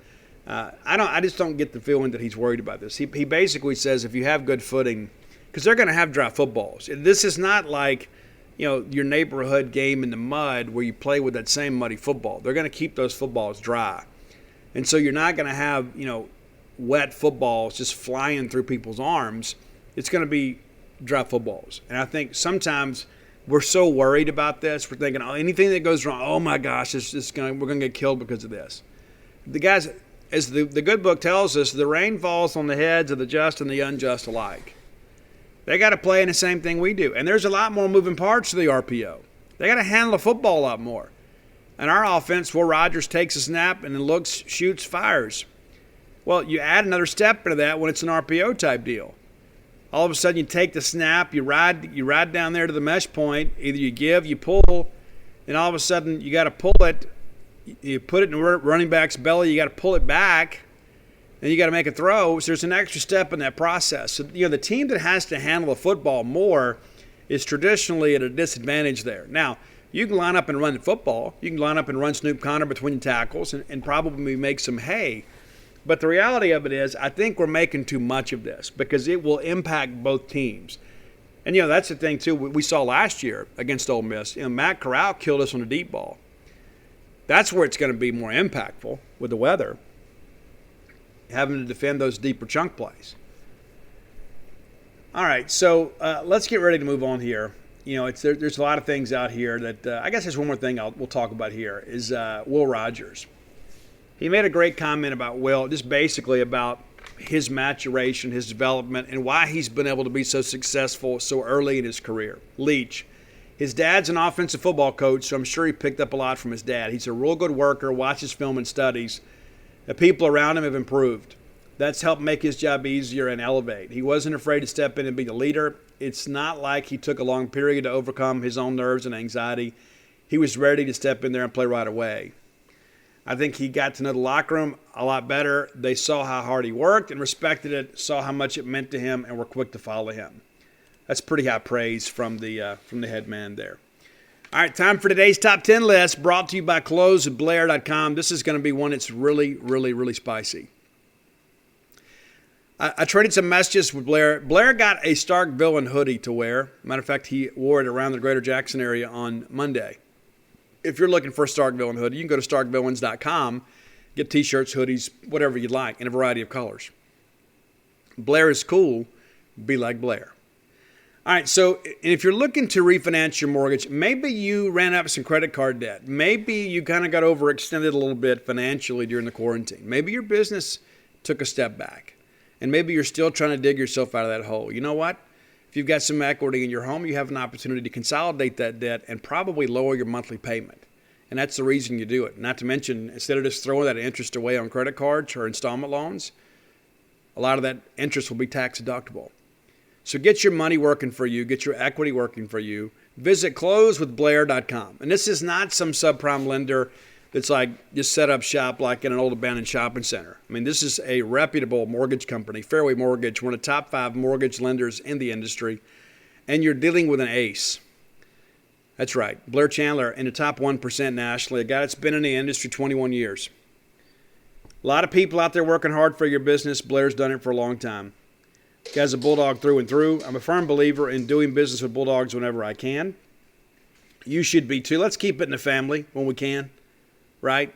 I just don't get the feeling that he's worried about this. He basically says if you have good footing, because they're going to have dry footballs. This is not like your neighborhood game in the mud where you play with that same muddy football. They're going to keep those footballs dry. And so you're not going to have, wet footballs just flying through people's arms. It's going to be dry footballs. And I think sometimes we're so worried about this. We're thinking, anything that goes wrong, oh my gosh, we're going to get killed because of this. The guys, as the good book tells us, the rain falls on the heads of the just and the unjust alike. They got to play in the same thing we do. And there's a lot more moving parts to the RPO. They got to handle the football a lot more. And our offense, Will Rogers takes a snap and then looks, shoots, fires. Well, you add another step into that when it's an RPO type deal. All of a sudden you take the snap, you ride down there to the mesh point, either you give, you pull, and all of a sudden you got to pull it, you put it in the running back's belly, you got to pull it back, then you got to make a throw. So there's an extra step in that process. So, the team that has to handle the football more is traditionally at a disadvantage there. Now, you can line up and run the football. You can line up and run Snoop Connor between the tackles and probably make some hay. But the reality of it is, I think we're making too much of this because it will impact both teams. And, that's the thing, too, we saw last year against Ole Miss. Matt Corral killed us on the deep ball. That's where it's going to be more impactful with the weather, having to defend those deeper chunk plays. All right, so let's get ready to move on here. There's a lot of things out here that I guess there's one more thing we'll talk about here is Will Rogers. He made a great comment about Will, just basically about his maturation, his development, and why he's been able to be so successful so early in his career. Leach, his dad's an offensive football coach, so I'm sure he picked up a lot from his dad. He's a real good worker, watches film and studies. The people around him have improved. That's helped make his job easier and elevate. He wasn't afraid to step in and be the leader. It's not like he took a long period to overcome his own nerves and anxiety. He was ready to step in there and play right away. I think he got to know the locker room a lot better. They saw how hard he worked and respected it, saw how much it meant to him, and were quick to follow him. That's pretty high praise from the head man there. All right, time for today's top 10 list, brought to you by clothes@blair.com. This is going to be one that's really, really, really spicy. I traded some messages with Blair. Blair got a Stark Villain hoodie to wear. Matter of fact, he wore it around the greater Jackson area on Monday. if you're looking for a Stark Villain hoodie, you can go to starkvillains.com, get t-shirts, hoodies, whatever you'd like, in a variety of colors. Blair is cool. Be like Blair. All right, so if you're looking to refinance your mortgage, maybe you ran up some credit card debt. Maybe you kind of got overextended a little bit financially during the quarantine. Maybe your business took a step back, and maybe you're still trying to dig yourself out of that hole. You know what? If you've got some equity in your home, you have an opportunity to consolidate that debt and probably lower your monthly payment. And that's the reason you do it. Not to mention, instead of just throwing that interest away on credit cards or installment loans, a lot of that interest will be tax deductible. So get your money working for you. Get your equity working for you. Visit closewithblair.com. And this is not some subprime lender that's like just set up shop like in an old abandoned shopping center. I mean, this is a reputable mortgage company, Fairway Mortgage, one of the top 5 mortgage lenders in the industry. And you're dealing with an ace. That's right. Blair Chandler in the top 1% nationally, a guy that's been in the industry 21 years. A lot of people out there working hard for your business. Blair's done it for a long time. Guy's a bulldog through and through. I'm a firm believer in doing business with bulldogs whenever I can. You should be too. Let's keep it in the family when we can, right?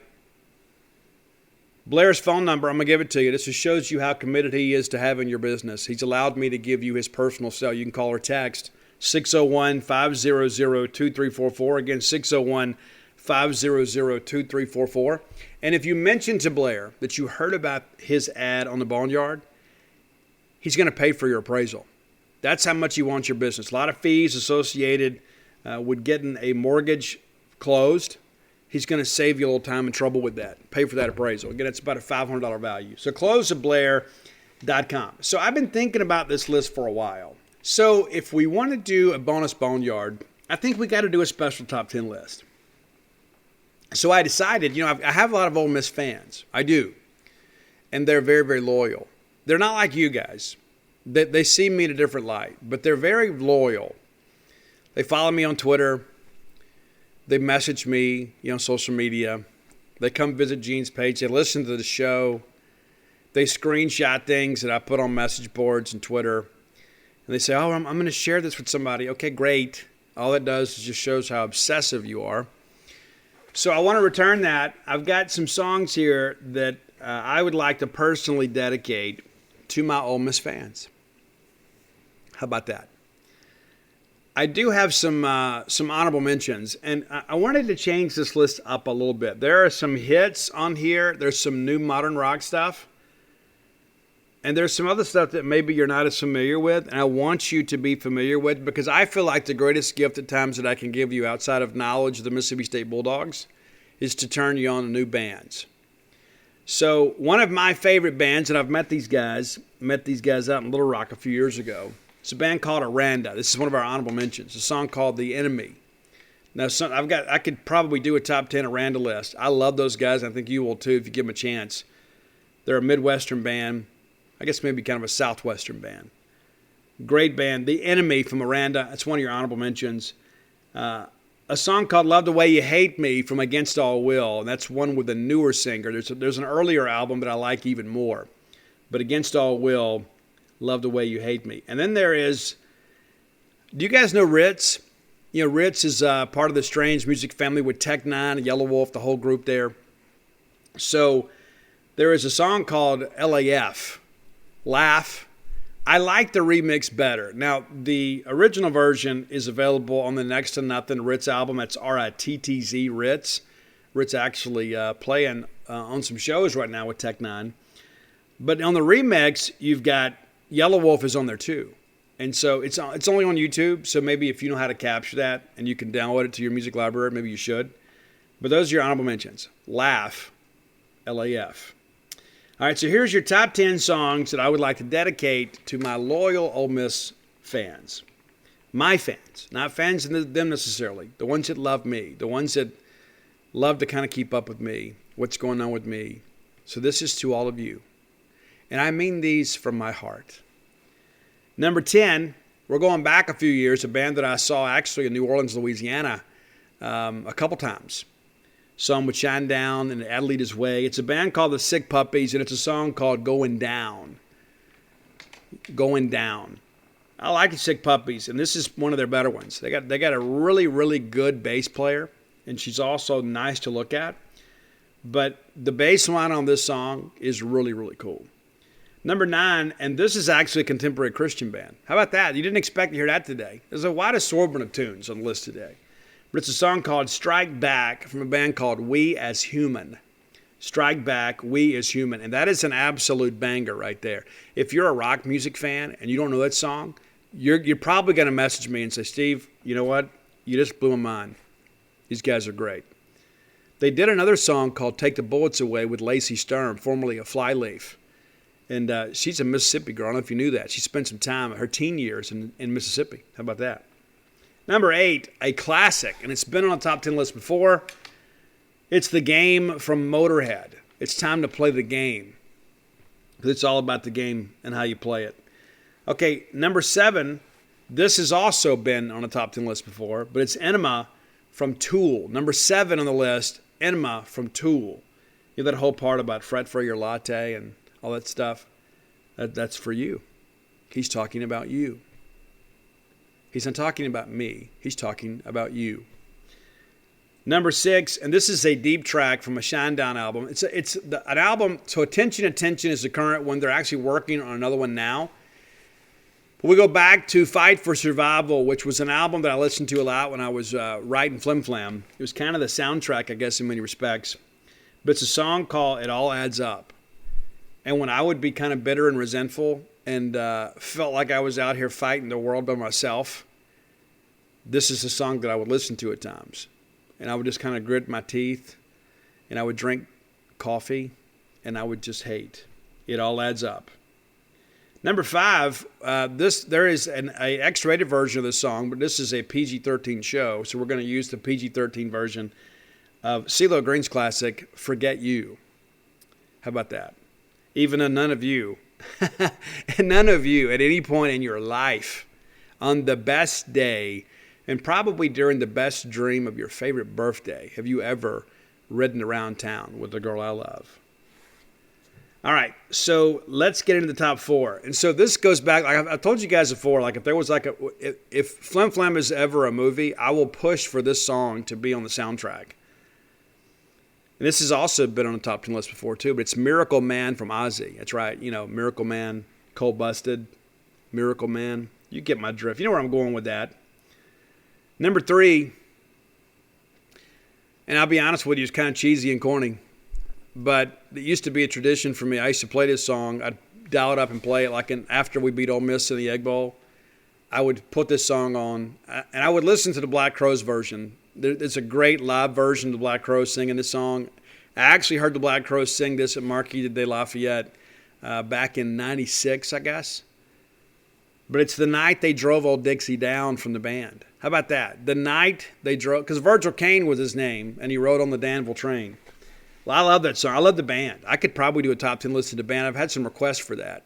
Blair's phone number, I'm going to give it to you. This just shows you how committed he is to having your business. He's allowed me to give you his personal cell. You can call or text 601-500-2344. Again, 601-500-2344. And if you mention to Blair that you heard about his ad on the Boneyard, he's going to pay for your appraisal. That's how much he wants your business. A lot of fees associated with getting a mortgage closed. He's going to save you a little time and trouble with that. Pay for that appraisal. Again, it's about a $500 value. So closewithblair.com. So I've been thinking about this list for a while. So if we want to do a bonus Boneyard, I think we got to do a special top 10 list. So I decided, I have a lot of Ole Miss fans. I do. And they're very, very loyal. They're not like you guys. They see me in a different light, but they're very loyal. They follow me on Twitter. They message me, on social media. They come visit Gene's page. They listen to the show. They screenshot things that I put on message boards and Twitter. And they say, oh, I'm going to share this with somebody. Okay, great. All it does is just shows how obsessive you are. So I want to return that. I've got some songs here that I would like to personally dedicate to my Ole Miss fans. How about that? I do have some honorable mentions, and I wanted to change this list up a little bit. There are some hits on here. There's some new modern rock stuff. And there's some other stuff that maybe you're not as familiar with, and I want you to be familiar with, because I feel like the greatest gift at times that I can give you outside of knowledge of the Mississippi State Bulldogs is to turn you on to new bands. So one of my favorite bands, and I've met these guys out in Little Rock a few years ago. It's a band called Aranda. This is one of our honorable mentions. A song called The Enemy. Now, I could probably do a top 10 Aranda list. I love those guys. I think you will too if you give them a chance. They're a Midwestern band. I guess maybe kind of a Southwestern band. Great band. The Enemy from Aranda. That's one of your honorable mentions. A song called Love the Way You Hate Me from Against All Will. And that's one with a newer singer. There's an earlier album that I like even more. But Against All Will, Love the Way You Hate Me. And then there is, do you guys know Ritz? Ritz is part of the Strange Music family with Tech Nine, Yellow Wolf, the whole group there. So there is a song called LAF, Laugh. I like the remix better. Now, the original version is available on the Next to Nothing Ritz album. That's RITTZ Ritz. Ritz actually playing on some shows right now with Tech Nine. But on the remix, you've got Yellow Wolf is on there too. And so it's only on YouTube, so maybe if you know how to capture that and you can download it to your music library, maybe you should. But those are your honorable mentions. Laugh, LAF. All right, so here's your top 10 songs that I would like to dedicate to my loyal Ole Miss fans. My fans, not fans of them necessarily. The ones that love me, the ones that love to kind of keep up with me, what's going on with me. So this is to all of you. And I mean these from my heart. Number 10, we're going back a few years, a band that I saw actually in New Orleans, Louisiana, a couple times. Saw them with Shinedown and Adelita's Way. It's a band called the Sick Puppies, and it's a song called Going Down. Going Down. I like the Sick Puppies, and this is one of their better ones. They got a really, really good bass player, and she's also nice to look at. But the bass line on this song is really, really cool. Number 9, and this is actually a contemporary Christian band. How about that? You didn't expect to hear that today. There's a wide assortment of tunes on the list today. But it's a song called Strike Back from a band called We As Human. Strike Back, We As Human. And that is an absolute banger right there. If you're a rock music fan and you don't know that song, you're probably going to message me and say, Steve, you know what? You just blew my mind. These guys are great. They did another song called Take the Bullets Away with Lacey Sturm, formerly of Flyleaf. And she's a Mississippi girl. I don't know if you knew that. She spent some time, her teen years, in Mississippi. How about that? Number 8, a classic, and it's been on the top 10 list before. It's The Game from Motorhead. It's time to play the game. Because it's all about the game and how you play it. Okay, number 7, this has also been on the top 10 list before, but it's Enema from Tool. Number 7 on the list, Enema from Tool. You know that whole part about fret for your latte and all that stuff? That's for you. He's talking about you. He's not talking about me. He's talking about you. Number 6, and this is a deep track from a Shinedown album. It's an album, so Attention is the current one. They're actually working on another one now. But we go back to Fight for Survival, which was an album that I listened to a lot when I was writing Flim Flam. It was kind of the soundtrack, I guess, in many respects. But it's a song called It All Adds Up. And when I would be kind of bitter and resentful and felt like I was out here fighting the world by myself, this is a song that I would listen to at times. And I would just kind of grit my teeth, and I would drink coffee, and I would just hate. It all adds up. Number 5, there is an X-rated version of this song, but this is a PG-13 show, so we're going to use the PG-13 version of CeeLo Green's classic, Forget You. How about that? Even though none of you at any point in your life, on the best day, and probably during the best dream of your favorite birthday, have you ever ridden around town with the girl I love? All right, so let's get into the top 4. And so this goes back, like I've told you guys before, like if there was if Flim Flam is ever a movie, I will push for this song to be on the soundtrack. And this has also been on the top 10 list before too, but it's Miracle Man from Ozzy. That's right, Miracle Man, Cold Busted, Miracle Man. You get my drift. You know where I'm going with that. Number 3, and I'll be honest with you, it's kind of cheesy and corny, but it used to be a tradition for me. I used to play this song. I'd dial it up and play it like after we beat Ole Miss in the Egg Bowl. I would put this song on, and I would listen to the Black Crowes version. There's a great live version of the Black Crowes singing this song. I actually heard the Black Crowes sing this at Marquis de Lafayette back in '96, I guess. But it's the night they drove Old Dixie down from the band. How about that? The night they drove, because Virgil Caine was his name, and he rode on the Danville train. Well, I love that song. I love the band. I could probably do a top 10 list of the band. I've had some requests for that.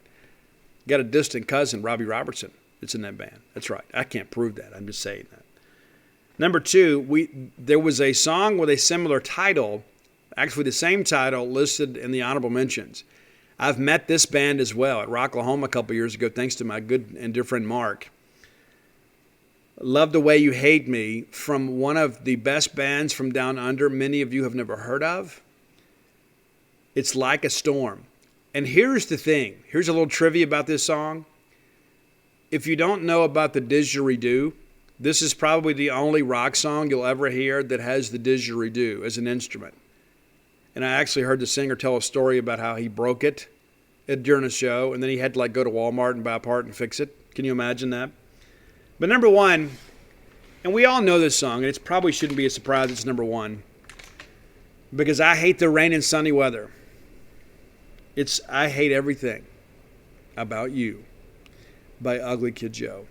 Got a distant cousin, Robbie Robertson, that's in that band. That's right. I can't prove that. I'm just saying that. Number 2, there was a song with a similar title, actually the same title, listed in the honorable mentions. I've met this band as well at Rocklahoma a couple years ago, thanks to my good and dear friend Mark. Love the Way You Hate Me, from one of the best bands from down under many of you have never heard of. It's Like a Storm. And here's the thing. Here's a little trivia about this song. If you don't know about the didgeridoo, this is probably the only rock song you'll ever hear that has the didgeridoo as an instrument. And I actually heard the singer tell a story about how he broke it during a show, and then he had to go to Walmart and buy a part and fix it. Can you imagine that? But number 1, and we all know this song, and it probably shouldn't be a surprise it's number 1, because I hate the rain and sunny weather. It's I Hate Everything About You by Ugly Kid Joe.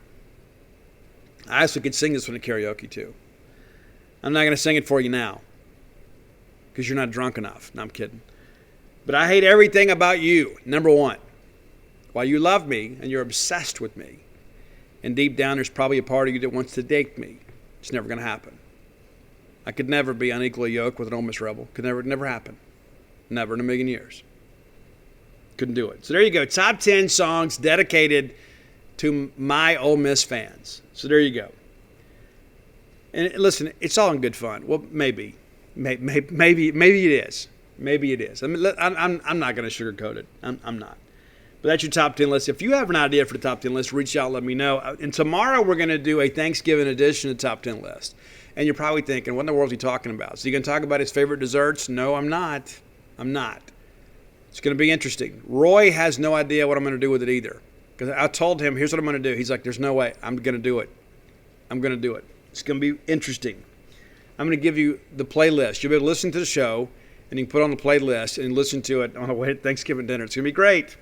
I actually could sing this one at karaoke too. I'm not going to sing it for you now because you're not drunk enough. No, I'm kidding. But I hate everything about you, number 1. While you love me and you're obsessed with me, and deep down there's probably a part of you that wants to date me, it's never going to happen. I could never be unequally yoked with an Ole Miss Rebel. Could never happen. Never in a million years. Couldn't do it. So there you go. Top 10 songs dedicated to my Ole Miss fans. So there you go. And listen, it's all in good fun. Well, maybe it is. Maybe it is. I mean, I'm not going to sugarcoat it. I'm not. But that's your top 10 list. If you have an idea for the top 10 list, reach out and let me know. And tomorrow we're going to do a Thanksgiving edition of the top 10 list. And you're probably thinking, what in the world is he talking about? Is he going to talk about his favorite desserts? No, I'm not. It's going to be interesting. Roy has no idea what I'm going to do with it either. Because I told him, here's what I'm going to do. He's like, there's no way. I'm going to do it. It's going to be interesting. I'm going to give you the playlist. You'll be able to listen to the show, and you can put on the playlist and listen to it on the way to Thanksgiving dinner. It's going to be great.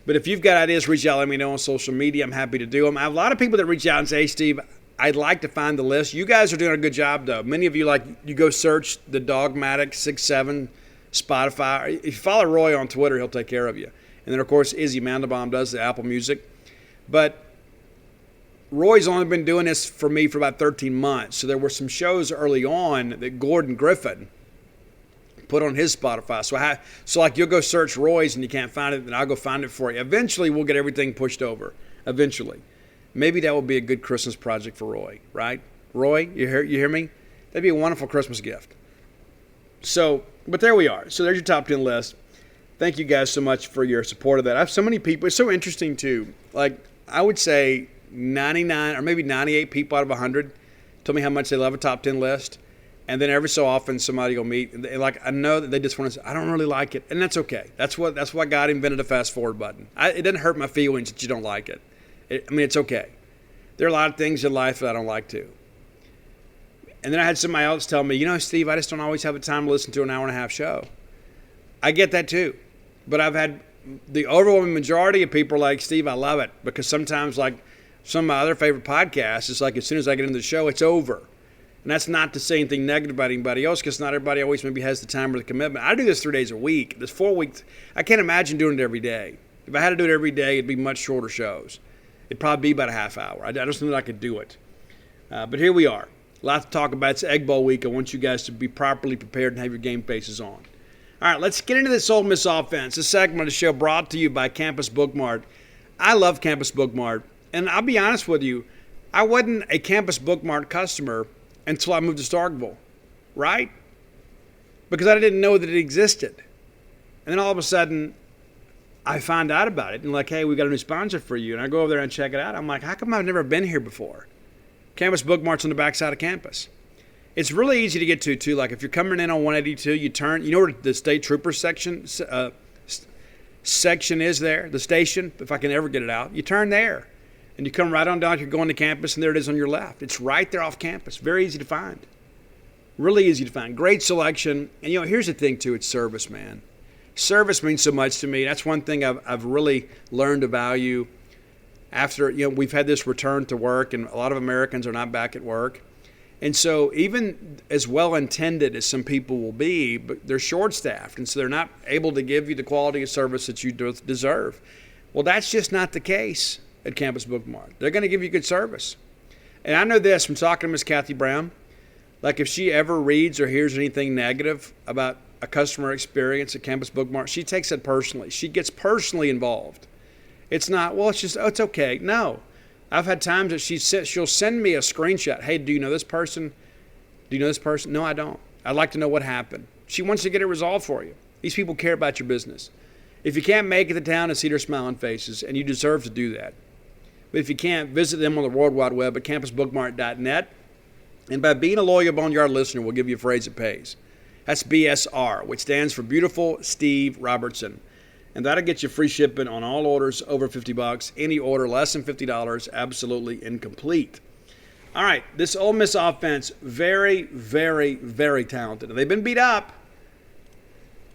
But if you've got ideas, reach out. Let me know on social media. I'm happy to do them. I have a lot of people that reach out and say, hey, Steve, I'd like to find the list. You guys are doing a good job, though. Many of you, you go search the Dogmatic 67 Spotify. If you follow Roy on Twitter, he'll take care of you. And then, of course, Izzy Mandelbaum does the Apple Music. But Roy's only been doing this for me for about 13 months. So there were some shows early on that Gordon Griffin put on his Spotify. So you'll go search Roy's and you can't find it, then I'll go find it for you. Eventually, we'll get everything pushed over. Eventually. Maybe that will be a good Christmas project for Roy, right? Roy, you hear me? That'd be a wonderful Christmas gift. So, but there we are. So there's your top 10 list. Thank you guys so much for your support of that. I have so many people. It's so interesting, too. I would say 99 or maybe 98 people out of 100 tell me how much they love a top 10 list. And then every so often somebody will meet, and I know that they just want to say, I don't really like it. And that's okay. That's why God invented a fast forward button. It doesn't hurt my feelings that you don't like it. It's okay. There are a lot of things in life that I don't like too. And then I had somebody else tell me, Steve, I just don't always have the time to listen to an hour and a half show. I get that too. But I've had the overwhelming majority of people like, Steve, I love it. Because sometimes, like some of my other favorite podcasts, it's like as soon as I get into the show, it's over. And that's not to say anything negative about anybody else, because not everybody always maybe has the time or the commitment. I do this 3 days a week. This 4 weeks, I can't imagine doing it every day. If I had to do it every day, it'd be much shorter shows. It'd probably be about a half hour. I just know that I could do it. But here we are. A lot to talk about. It's Egg Bowl week. I want you guys to be properly prepared and have your game faces on. All right, let's get into this Ole Miss offense. This segment of the show brought to you by Campus Bookmart. I love Campus Bookmart. And I'll be honest with you, I wasn't a Campus Bookmart customer until I moved to Starkville, right? Because I didn't know that it existed. And then all of a sudden, I find out about it. And like, hey, we got a new sponsor for you. And I go over there and check it out. I'm like, how come I've never been here before? Campus Bookmart's on the backside of campus. It's really easy to get to, too. Like, if you're coming in on 182, you turn, you know where the State Trooper section is there? The station, if I can ever get it out. You turn there. And you come right on down, you're going to campus, and there it is on your left. It's right there off campus. Very easy to find. Really easy to find. Great selection. And, here's the thing, too. It's service, man. Service means so much to me. That's one thing I've really learned to value after, we've had this return to work, and a lot of Americans are not back at work. And so even as well-intended as some people will be, but they're short-staffed, and so they're not able to give you the quality of service that you deserve. Well, that's just not the case at Campus Bookmart. They're going to give you good service. And I know this from talking to Miss Kathy Brown. Like, if she ever reads or hears anything negative about a customer experience at Campus Bookmart, she takes it personally. She gets personally involved. It's not, well, it's okay. No. I've had times that she'll send me a screenshot. Hey, do you know this person? Do you know this person? No, I don't. I'd like to know what happened. She wants to get it resolved for you. These people care about your business. If you can't make it to town and see their smiling faces, and you deserve to do that. But if you can't, visit them on the World Wide Web at campusbookmart.net. And by being a loyal Boneyard listener, we'll give you a phrase that pays. That's BSR, which stands for Beautiful Steve Robertson. And that'll get you free shipping on all orders over $50. Any order less than $50, absolutely incomplete. All right, this Ole Miss offense, very, very, very talented. And they've been beat up,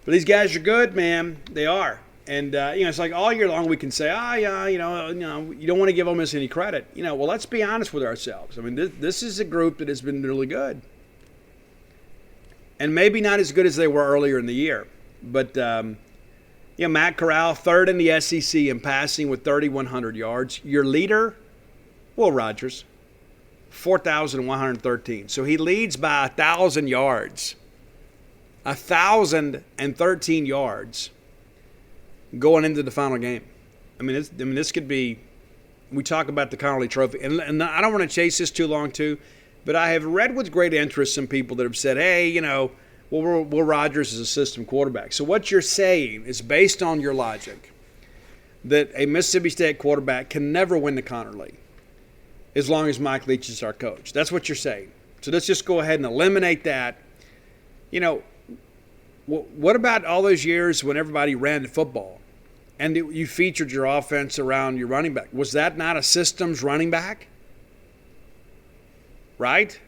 but these guys are good, man. They are. And, it's like all year long we can say, you don't want to give Ole Miss any credit. Well, let's be honest with ourselves. I mean, this is a group that has been really good. And maybe not as good as they were earlier in the year. But, Matt Corral, third in the SEC in passing with 3,100 yards. Your leader, Will Rogers, 4,113. So he leads by 1,000 yards. 1,013 yards going into the final game. This could be, we talk about the Connolly Trophy. And I don't want to chase this too long, too. But I have read with great interest some people that have said, hey, Will Rogers is a system quarterback. So what you're saying is based on your logic that a Mississippi State quarterback can never win the Connor League as long as Mike Leach is our coach. That's what you're saying. So let's just go ahead and eliminate that. What about all those years when everybody ran the football and you featured your offense around your running back? Was that not a systems running back? Right?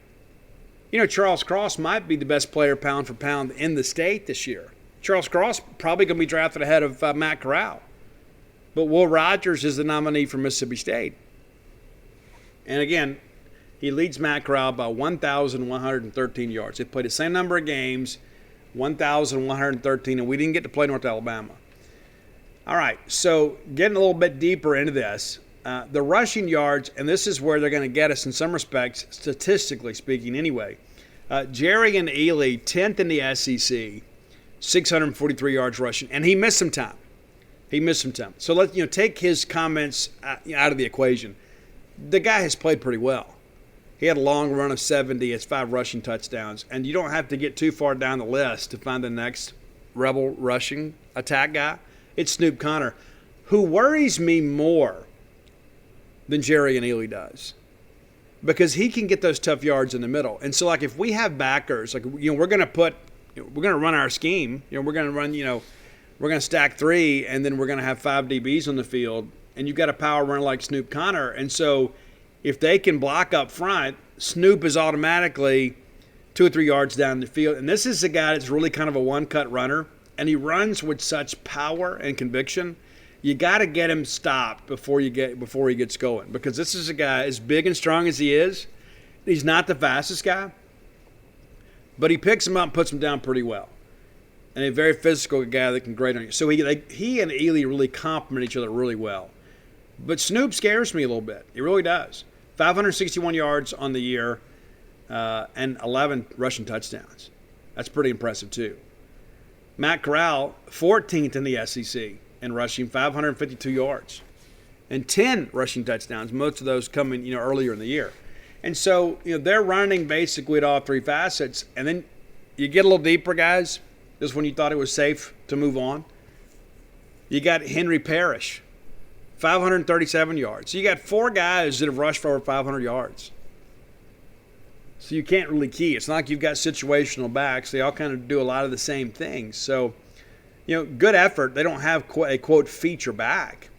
Charles Cross might be the best player pound for pound in the state this year. Charles Cross probably going to be drafted ahead of Matt Corral. But Will Rogers is the nominee for Mississippi State. And again, he leads Matt Corral by 1,113 yards. They played the same number of games, 1,113, and we didn't get to play North Alabama. All right, so getting a little bit deeper into this, the rushing yards, and this is where they're going to get us in some respects, statistically speaking anyway. Jerry and Ely, 10th in the SEC, 643 yards rushing, and he missed some time. So let's take his comments out of the equation. The guy has played pretty well. He had a long run of 70, has 5 rushing touchdowns, and you don't have to get too far down the list to find the next Rebel rushing attack guy. It's Snoop Conner, who worries me more than Jerry and Ely does, because he can get those tough yards in the middle. And so, if we have backers, we're going to run our scheme. We're going to run, we're going to stack 3, and then we're going to have 5 DBs on the field, and you've got a power runner like Snoop Conner. And so, if they can block up front, Snoop is automatically 2 or 3 yards down the field. And this is a guy that's really kind of a one-cut runner, and he runs with such power and conviction. You got to get him stopped before he gets going, because this is a guy as big and strong as he is. He's not the fastest guy, but he picks him up and puts him down pretty well. And a very physical guy that can grade on you. So he and Ely really complement each other really well. But Snoop scares me a little bit. He really does. 561 yards on the year and 11 rushing touchdowns. That's pretty impressive too. Matt Corral, 14th in the SEC in rushing, 552 yards. And 10 rushing touchdowns, most of those coming earlier in the year. And so they're running basically at all 3 facets. And then you get a little deeper, guys, just when you thought it was safe to move on. You got Henry Parrish, 537 yards. So you got 4 guys that have rushed for over 500 yards. So you can't really key. It's not like you've got situational backs. They all kind of do a lot of the same things. So, good effort. They don't have a, quote, feature back.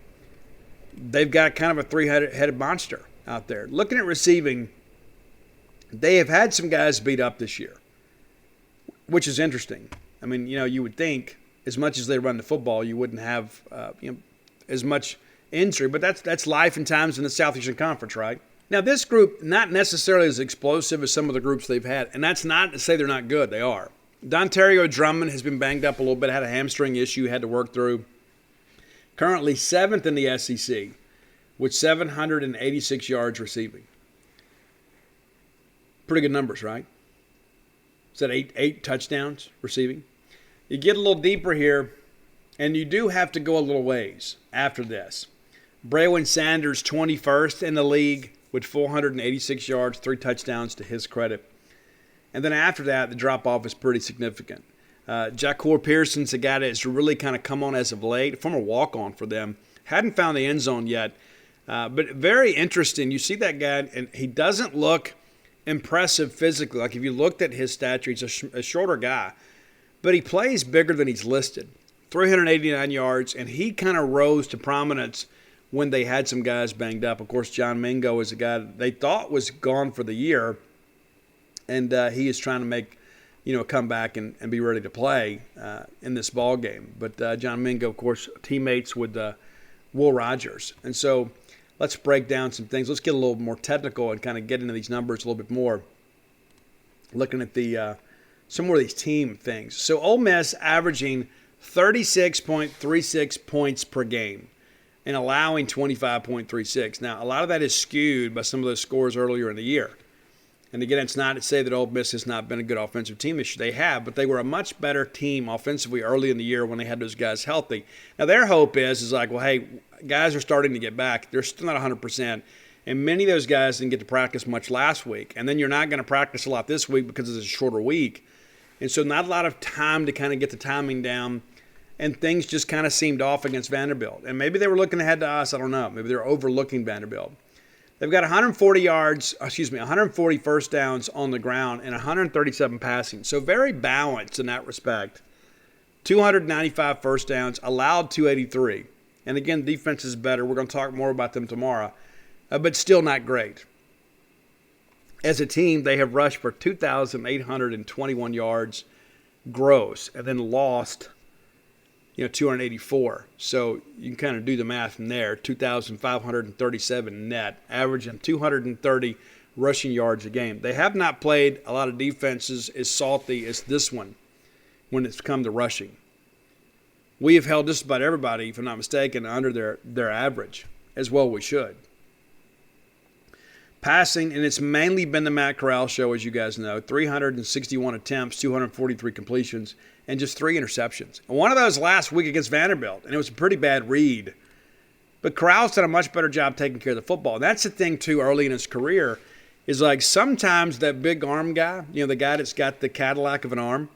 They've got kind of a 3-headed monster out there. Looking at receiving, they have had some guys beat up this year, which is interesting. I mean, you would think as much as they run the football, you wouldn't have as much injury, but that's life and times in the Southeastern Conference, right? Now, this group, not necessarily as explosive as some of the groups they've had, and that's not to say they're not good. They are. Dontario Drummond has been banged up a little bit, had a hamstring issue, had to work through. Currently 7th in the SEC with 786 yards receiving. Pretty good numbers, right? Is that eight touchdowns receiving? You get a little deeper here, and you do have to go a little ways after this. Braylon Sanders, 21st in the league with 486 yards, 3 touchdowns to his credit. And then after that, the drop-off is pretty significant. Jacour Pearson's a guy that's really kind of come on as of late, former walk-on for them. Hadn't found the end zone yet, but very interesting. You see that guy, and he doesn't look impressive physically. Like if you looked at his stature, he's a shorter guy, but he plays bigger than he's listed. 389 yards, and he kind of rose to prominence when they had some guys banged up. Of course, John Mingo is a guy that they thought was gone for the year, and he is trying to make a comeback and be ready to play in this ball game. But John Mingo, of course, teammates with Will Rogers. And so let's break down some things. Let's get a little more technical and kind of get into these numbers a little bit more, looking at some more of these team things. So Ole Miss averaging 36.36 points per game and allowing 25.36. Now, a lot of that is skewed by some of those scores earlier in the year. And again, it's not to say that Ole Miss has not been a good offensive team this year. They have, but they were a much better team offensively early in the year when they had those guys healthy. Now, their hope is like, well, hey, guys are starting to get back. They're still not 100%. And many of those guys didn't get to practice much last week. And then you're not going to practice a lot this week because it's a shorter week. And so not a lot of time to kind of get the timing down. And things just kind of seemed off against Vanderbilt. And maybe they were looking ahead to us. I don't know. Maybe they're overlooking Vanderbilt. They've got 140 first downs on the ground and 137 passing. So very balanced in that respect. 295 first downs, allowed 283. And again, defense is better. We're going to talk more about them tomorrow. But still not great. As a team, they have rushed for 2,821 yards gross and then lost 284. So you can kind of do the math from there. 2,537 net, averaging 230 rushing yards a game. They have not played a lot of defenses as salty as this one when it's come to rushing. We have held just about everybody, if I'm not mistaken, under their average, as well we should. Passing, and it's mainly been the Matt Corral show, as you guys know. 361 attempts, 243 completions, and just 3 interceptions. And one of those last week against Vanderbilt, and it was a pretty bad read. But Corral's done a much better job taking care of the football. And that's the thing, too, early in his career, is like sometimes that big arm guy, the guy that's got the Cadillac of an arm,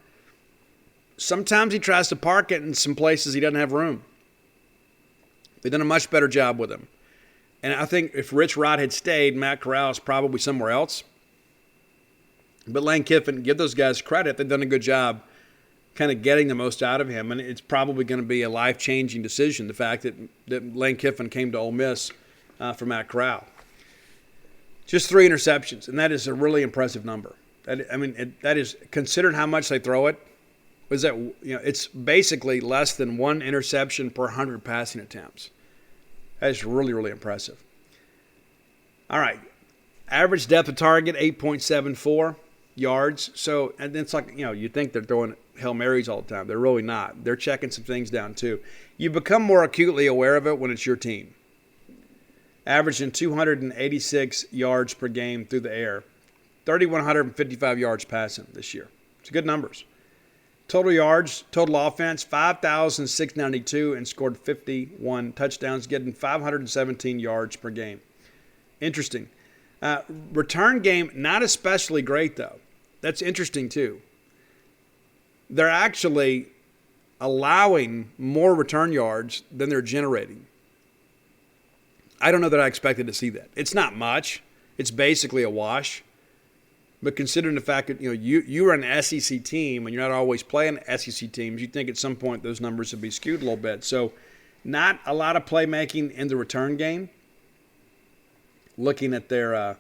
sometimes he tries to park it in some places he doesn't have room. They've done a much better job with him. And I think if Rich Rod had stayed, Matt Corral is probably somewhere else. But Lane Kiffin, give those guys credit. They've done a good job kind of getting the most out of him. And it's probably going to be a life-changing decision, the fact that Lane Kiffin came to Ole Miss for Matt Corral. Just 3 interceptions, and that is a really impressive number. That is, considering how much they throw it, it's basically less than 1 interception per 100 passing attempts. That is really, really impressive. All right. Average depth of target, 8.74 yards. So, and it's like, you think they're throwing Hail Marys all the time. They're really not. They're checking some things down, too. You become more acutely aware of it when it's your team. Averaging 286 yards per game through the air. 3,155 yards passing this year. It's good numbers. Total yards, total offense, 5,692 and scored 51 touchdowns, getting 517 yards per game. Interesting. Return game, not especially great, though. That's interesting, too. They're actually allowing more return yards than they're generating. I don't know that I expected to see that. It's not much. It's basically a wash. But considering the fact that you're an SEC team and you're not always playing SEC teams, you think at some point those numbers would be skewed a little bit. So not a lot of playmaking in the return game. Looking at their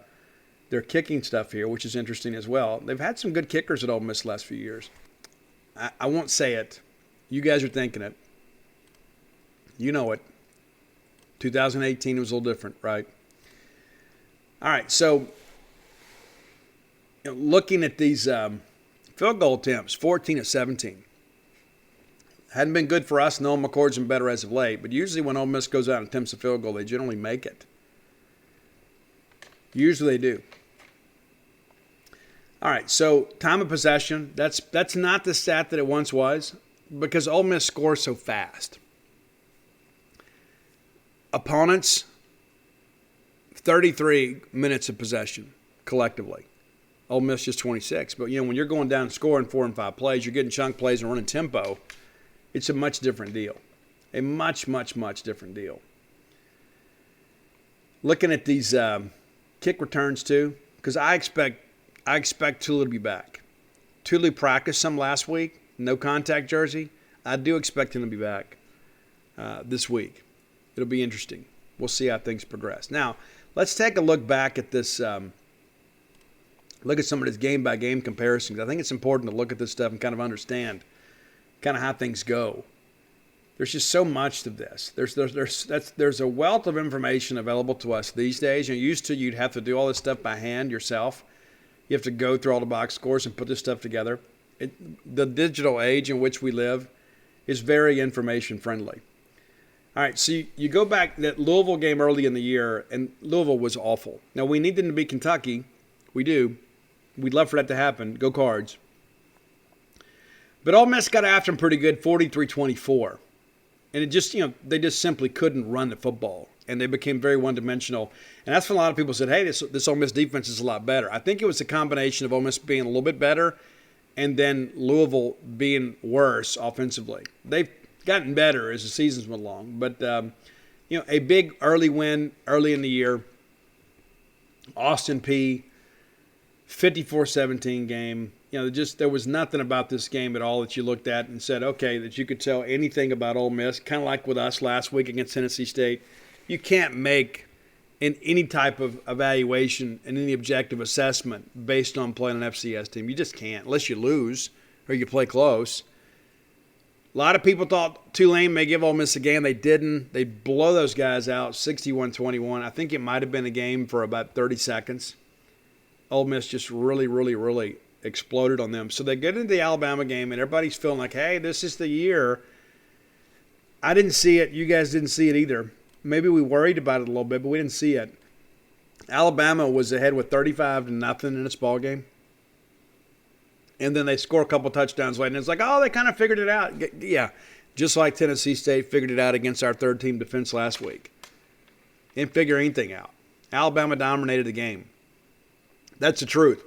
kicking stuff here, which is interesting as well. They've had some good kickers at Ole Miss the last few years. I won't say it. You guys are thinking it. You know it. 2018 was a little different, right? All right, so looking at these field goal attempts, 14 of 17. Hadn't been good for us. Nolan McCord's been better as of late. But usually when Ole Miss goes out and attempts a field goal, they generally make it. Usually they do. All right, so time of possession. That's not the stat that it once was because Ole Miss scores so fast. Opponents, 33 minutes of possession collectively. Ole Miss just 26. But, when you're going down and scoring 4 and 5 plays, you're getting chunk plays and running tempo, it's a much different deal. A much, much, much different deal. Looking at these kick returns, too, because I expect Tulu to be back. Tulu practiced some last week, no contact jersey. I do expect him to be back this week. It'll be interesting. We'll see how things progress. Now, let's take a look back at this. Look at some of this game-by-game comparisons. I think it's important to look at this stuff and kind of understand kind of how things go. There's just so much to this. There's a wealth of information available to us these days. You'd have to do all this stuff by hand yourself. You have to go through all the box scores and put this stuff together. The digital age in which we live is very information-friendly. All right, so you go back that Louisville game early in the year, and Louisville was awful. Now, we need them to beat Kentucky. We do. We'd love for that to happen. Go Cards. But Ole Miss got after them pretty good, 43-24. And it just, they just simply couldn't run the football. and they became very one-dimensional. And that's when a lot of people said, hey, this Ole Miss defense is a lot better. I think it was a combination of Ole Miss being a little bit better and then Louisville being worse offensively. They've gotten better as the seasons went along. But, a big early win early in the year, Austin Peay, 54-17 game. There was nothing about this game at all that you looked at and said, okay, that you could tell anything about Ole Miss, kind of like with us last week against Tennessee State. You can't make any type of evaluation and any objective assessment based on playing an FCS team. You just can't, unless you lose or you play close. A lot of people thought Tulane may give Ole Miss a game. They didn't. They blow those guys out 61-21. I think it might have been a game for about 30 seconds. Ole Miss just really, really, really exploded on them. So they get into the Alabama game, and everybody's feeling like, hey, this is the year. I didn't see it. You guys didn't see it either. Maybe we worried about it a little bit, but we didn't see it. Alabama was ahead with 35-0 in its ball game. And then they score a couple touchdowns late, and it's like, oh, they kind of figured it out. Yeah, just like Tennessee State figured it out against our third-team defense last week. Didn't figure anything out. Alabama dominated the game. That's the truth.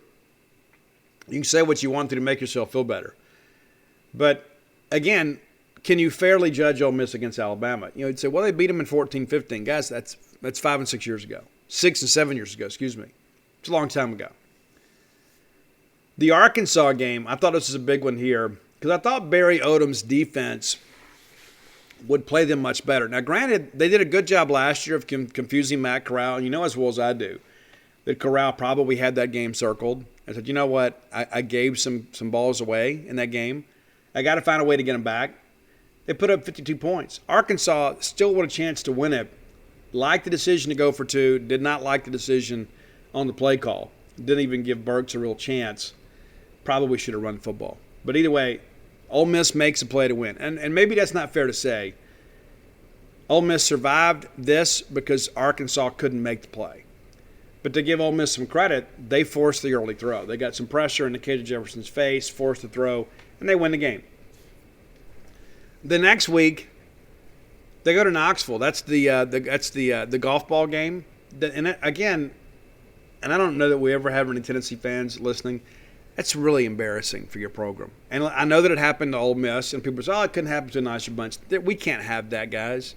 You can say what you want to make yourself feel better. But, again, can you fairly judge Ole Miss against Alabama? You'd say, well, they beat them in 14-15. Guys, that's 5 and 6 years ago. 6 and 7 years ago, excuse me. It's a long time ago. The Arkansas game, I thought this was a big one here because I thought Barry Odom's defense would play them much better. Now, granted, they did a good job last year of confusing Matt Corral. And you know as well as I do that Corral probably had that game circled. I said, you know what? I gave some balls away in that game. I got to find a way to get them back. They put up 52 points. Arkansas still had a chance to win it. Liked the decision to go for 2. Did not like the decision on the play call. Didn't even give Burks a real chance. Probably should have run football. But either way, Ole Miss makes a play to win. And maybe that's not fair to say. Ole Miss survived this because Arkansas couldn't make the play. But to give Ole Miss some credit, they forced the early throw. They got some pressure in KJ Jefferson's face, forced the throw, and they win the game. The next week, they go to Knoxville. That's the golf ball game. And again, and I don't know that we ever have any Tennessee fans listening. That's really embarrassing for your program. And I know that it happened to Ole Miss, and people say, oh, it couldn't happen to a nicer bunch. We can't have that, guys.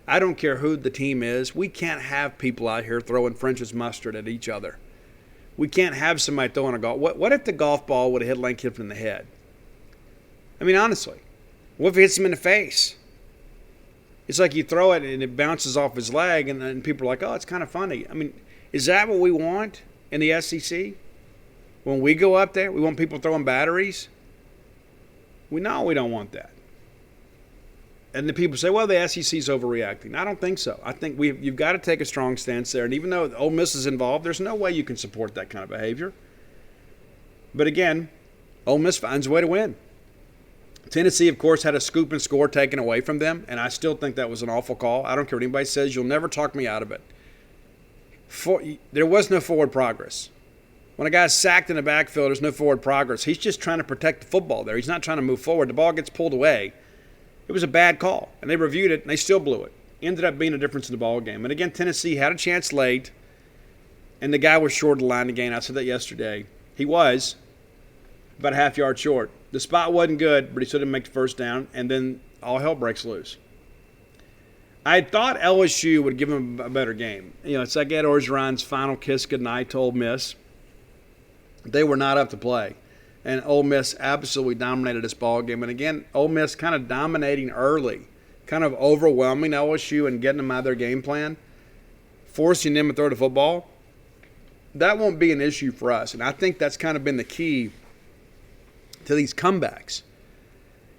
I don't care who the team is. We can't have people out here throwing French's mustard at each other. We can't have somebody throwing a golf. What if the golf ball would have hit Lane Kiffin in the head? I mean, honestly, what if it hits him in the face? It's like you throw it and it bounces off his leg, and then people are like, oh, it's kind of funny. I mean, is that what we want in the SEC? When we go up there, we want people throwing batteries? We know we don't want that. And the people say, well, the SEC's overreacting. I don't think so. I think you've got to take a strong stance there. And even though Ole Miss is involved, there's no way you can support that kind of behavior. But again, Ole Miss finds a way to win. Tennessee, of course, had a scoop and score taken away from them, and I still think that was an awful call. I don't care what anybody says. You'll never talk me out of it. There was no forward progress. When a guy's sacked in the backfield, there's no forward progress. He's just trying to protect the football there. He's not trying to move forward. The ball gets pulled away. It was a bad call, and they reviewed it, and they still blew it. Ended up being a difference in the ball game. And again, Tennessee had a chance late, and the guy was short of the line again. I said that yesterday. He was about a half yard short. The spot wasn't good, but he still didn't make the first down, and then all hell breaks loose. I thought LSU would give him a better game. It's like Ed Orgeron's final kiss goodnight to Ole Miss. They were not up to play. And Ole Miss absolutely dominated this ball game. And again, Ole Miss kind of dominating early, kind of overwhelming LSU and getting them out of their game plan, forcing them to throw the football. That won't be an issue for us. And I think that's kind of been the key to these comebacks.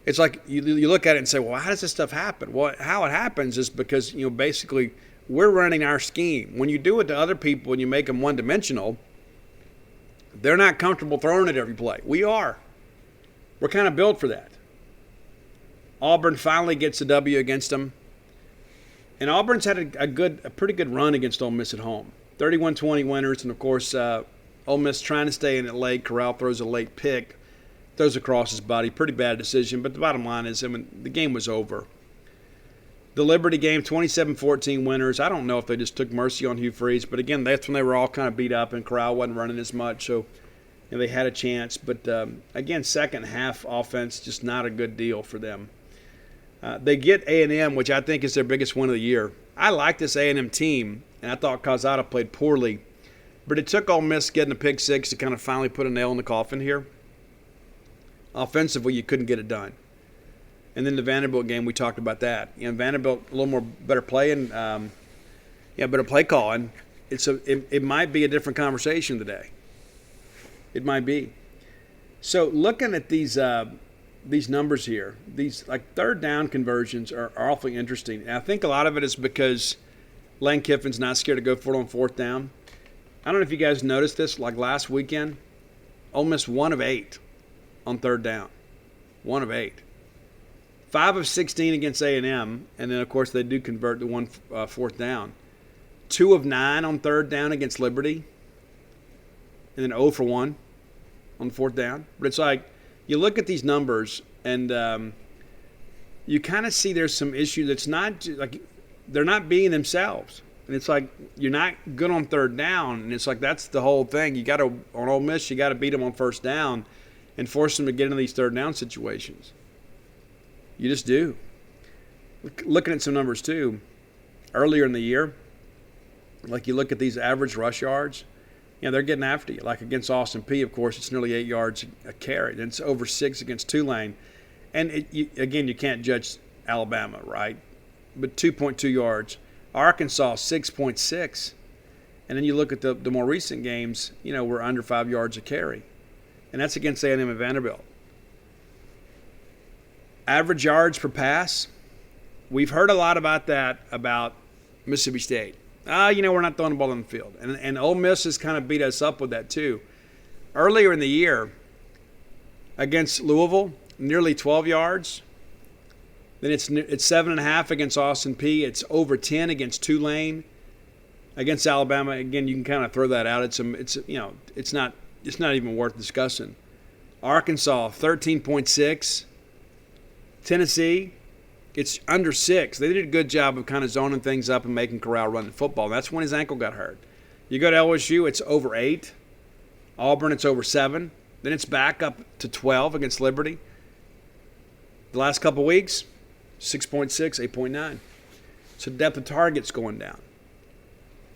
It's like you look at it and say, well, how does this stuff happen? Well, how it happens is because, basically we're running our scheme. When you do it to other people and you make them one-dimensional, they're not comfortable throwing it every play. We are. We're kind of built for that. Auburn finally gets a W against them. And Auburn's had a pretty good run against Ole Miss at home. 31-20 winners. And, of course, Ole Miss trying to stay in it late. Corral throws a late pick. Throws across his body. Pretty bad decision. But the bottom line is, the game was over. The Liberty game, 27-14 winners. I don't know if they just took mercy on Hugh Freeze, but again, that's when they were all kind of beat up and Corral wasn't running as much, so they had a chance. But again, second half offense, just not a good deal for them. They get A&M, which I think is their biggest win of the year. I like this A&M team, and I thought Calzada played poorly, but it took Ole Miss getting a pick six to kind of finally put a nail in the coffin here. Offensively, you couldn't get it done. And then the Vanderbilt game, we talked about that. Vanderbilt a little more better playing, better play calling. It might be a different conversation today. It might be. So looking at these numbers here, these like third down conversions are awfully interesting. And I think a lot of it is because Lane Kiffin's not scared to go for it on fourth down. I don't know if you guys noticed this. Like last weekend, Ole Miss 1 of 8 on third down. 1 of 8. 5 of 16 against A&M, and then, of course, they do convert to one fourth down. 2 of 9 on third down against Liberty, and then 0 for 1 on fourth down. But it's like you look at these numbers, and you kind of see there's some issue that's not like they're not being themselves. And it's like you're not good on third down, and it's like that's the whole thing. You got to on Ole Miss, you got to beat them on first down and force them to get into these third down situations. You just do. Looking at some numbers, too, earlier in the year, like you look at these average rush yards, they're getting after you. Like against Austin Peay, of course, it's nearly 8 yards a carry. Then it's over 6 against Tulane. And, again, you can't judge Alabama, right? But 2.2 yards. Arkansas, 6.6. And then you look at the more recent games, we're under 5 yards a carry. And that's against A&M and Vanderbilt. Average yards per pass, we've heard a lot about that about Mississippi State. We're not throwing the ball on the field. And Ole Miss has kind of beat us up with that too. Earlier in the year, against Louisville, nearly 12 yards. Then it's 7.5 against Austin Peay. It's over 10 against Tulane. Against Alabama, again, you can kind of throw that out. It's not even worth discussing. Arkansas, 13.6. Tennessee, it's under 6. They did a good job of kind of zoning things up and making Corral run the football. That's when his ankle got hurt. You go to LSU, it's over 8. Auburn, it's over 7. Then it's back up to 12 against Liberty. The last couple weeks, 6.6, 8.9. So depth of target's going down.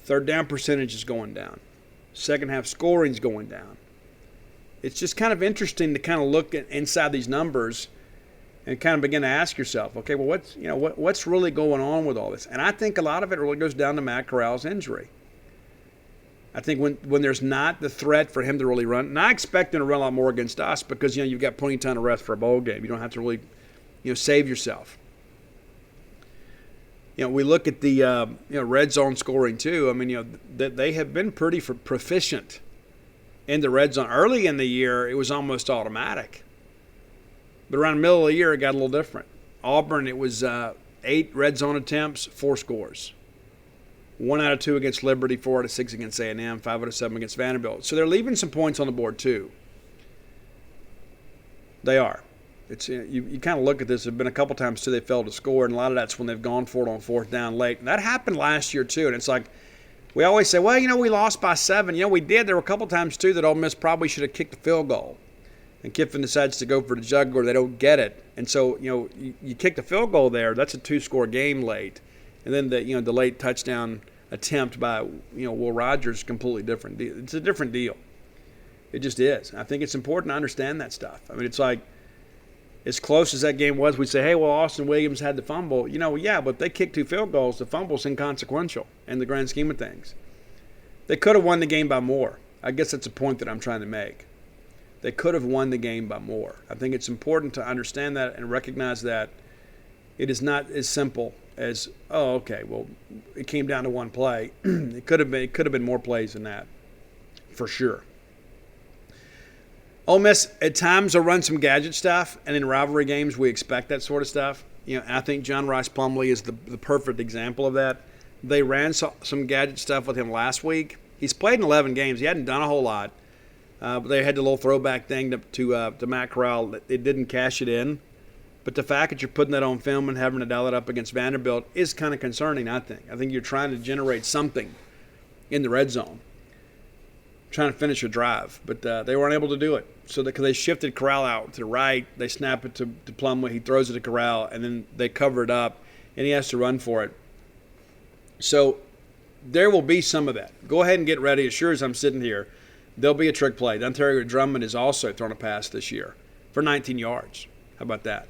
Third down percentage is going down. Second half scoring's going down. It's just kind of interesting to kind of look at inside these numbers and kind of begin to ask yourself, okay, well, what's really going on with all this? And I think a lot of it really goes down to Matt Corral's injury. I think when there's not the threat for him to really run, and I expect him to run a lot more against us because, you've got plenty of time to rest for a bowl game. You don't have to really, save yourself. We look at the, red zone scoring too. I mean, they have been pretty proficient in the red zone. Early in the year, it was almost automatic. But around the middle of the year, it got a little different. Auburn, it was 8 red zone attempts, 4 scores. 1 out of 2 against Liberty, 4 out of 6 against A&M, 5 out of 7 against Vanderbilt. So they're leaving some points on the board too. They are. It's you kind of look at this. There have been a couple times too they failed to score, and a lot of that's when they've gone for it on fourth down late. And that happened last year too. And it's like we always say, well, we lost by 7. We did. There were a couple times too that Ole Miss probably should have kicked the field goal. And Kiffin decides to go for the jugular. They don't get it. And so, you kick the field goal there. That's a 2-score game late. And then the late touchdown attempt by, Will Rogers is completely different. It's a different deal. It just is. I think it's important to understand that stuff. I mean, it's like as close as that game was, we'd say, hey, well, Austin Williams had the fumble. Yeah, but they kicked 2 field goals. The fumble's inconsequential in the grand scheme of things. They could have won the game by more. I guess that's a point that I'm trying to make. They could have won the game by more. I think it's important to understand that and recognize that it is not as simple as, oh, okay, well, it came down to one play. It could have been more plays than that, for sure. Ole Miss at times will run some gadget stuff, and in rivalry games we expect that sort of stuff. And I think John Rice Plumlee is the perfect example of that. They ran some gadget stuff with him last week. He's played in 11 games. He hadn't done a whole lot. But they had the little throwback thing to Matt Corral. It didn't cash it in. But the fact that you're putting that on film and having to dial it up against Vanderbilt is kind of concerning, I think. I think you're trying to generate something in the red zone, trying to finish a drive. But they weren't able to do it. So because they shifted Corral out to the right, they snap it to Plumlee, he throws it to Corral, and then they cover it up, and he has to run for it. So there will be some of that. Go ahead and get ready. As sure as I'm sitting here, there'll be a trick play. Dontario Drummond has also thrown a pass this year for 19 yards. How about that?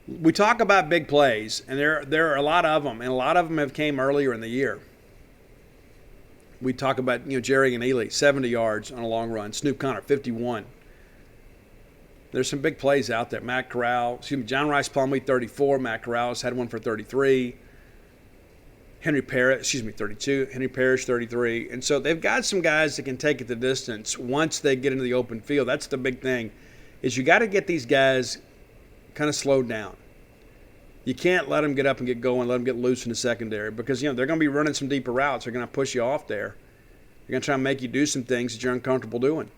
We talk about big plays, and there are a lot of them, and a lot of them have came earlier in the year. We talk about Jerry and Ely, 70 yards on a long run. Snoop Connor, 51. There's some big plays out there. John Rice Plumlee, 34. Matt Corral's had one for 33. Henry Parrish, 32. Henry Parrish, 33. And so they've got some guys that can take it the distance once they get into the open field. That's the big thing, is you got to get these guys kind of slowed down. You can't let them get up and get going, let them get loose in the secondary, because they're going to be running some deeper routes. They're going to push you off there. They're going to try and make you do some things that you're uncomfortable doing.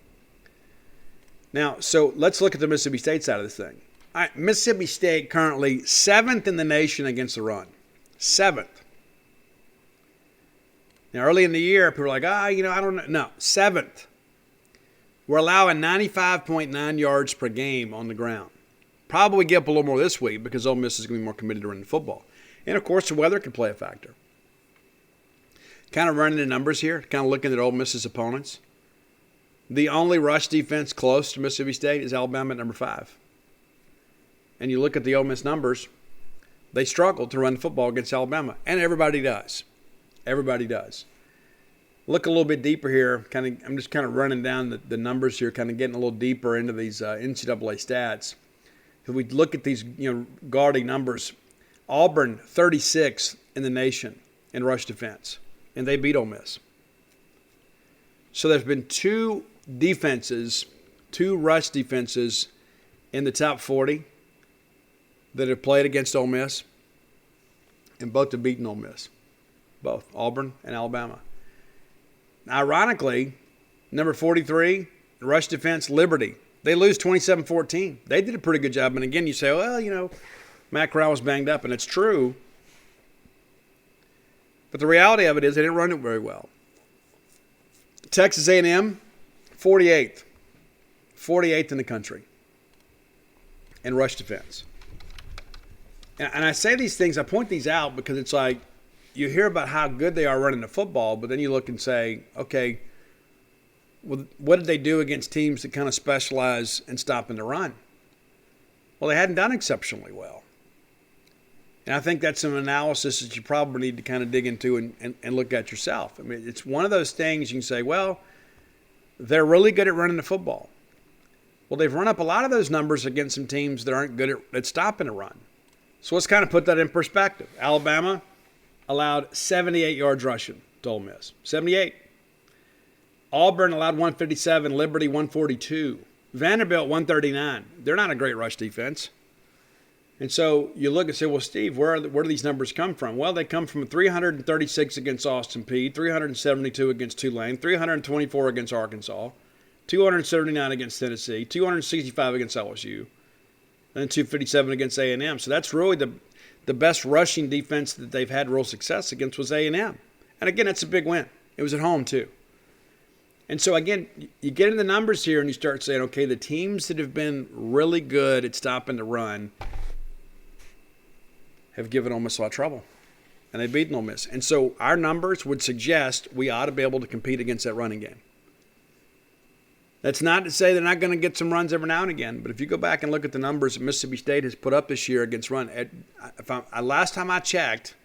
Now, so let's look at the Mississippi State side of this thing. All right, Mississippi State currently 7th in the nation against the run. 7th. Now, early in the year, people were like, I don't know. No, 7th. We're allowing 95.9 yards per game on the ground. Probably get up a little more this week because Ole Miss is going to be more committed to running the football. And, of course, the weather can play a factor. Kind of running the numbers here, kind of looking at Ole Miss's opponents. The only rush defense close to Mississippi State is Alabama at number 5. And you look at the Ole Miss numbers, they struggled to run the football against Alabama. And everybody does. Everybody does. Look a little bit deeper here. I'm just kind of running down the numbers here, kind of getting a little deeper into these NCAA stats. If we look at these gaudy numbers, Auburn 36th in the nation in rush defense, and they beat Ole Miss. So there's been two rush defenses in the top 40 that have played against Ole Miss, and both have beaten Ole Miss. Both, Auburn and Alabama. Ironically, number 43, rush defense, Liberty. They lose 27-14. They did a pretty good job. And again, you say, well, Matt Corral was banged up, and it's true. But the reality of it is they didn't run it very well. Texas A&M, 48th. 48th in the country in rush defense. And I say these things, I point these out because it's like you hear about how good they are running the football, but then you look and say, okay, well, what did they do against teams that kind of specialize in stopping the run? Well, they hadn't done exceptionally well. And I think that's some analysis that you probably need to kind of dig into and look at yourself. I mean, it's one of those things you can say, well, they're really good at running the football. Well, they've run up a lot of those numbers against some teams that aren't good at stopping a run. So let's kind of put that in perspective. Alabama allowed 78 yards rushing to Ole Miss. 78. Auburn allowed 157, Liberty 142, Vanderbilt 139. They're not a great rush defense. And so you look and say, well, Steve, where do these numbers come from? Well, they come from 336 against Austin Peay, 372 against Tulane, 324 against Arkansas, 279 against Tennessee, 265 against LSU, and 257 against A&M. So that's really the best rushing defense that they've had real success against was A&M. And again, that's a big win. It was at home too. And so, again, you get in the numbers here and you start saying, okay, the teams that have been really good at stopping the run have given Ole Miss a lot of trouble. And they've beaten Ole Miss. And so our numbers would suggest we ought to be able to compete against that running game. That's not to say they're not going to get some runs every now and again, but if you go back and look at the numbers that Mississippi State has put up this year against run, last time I checked,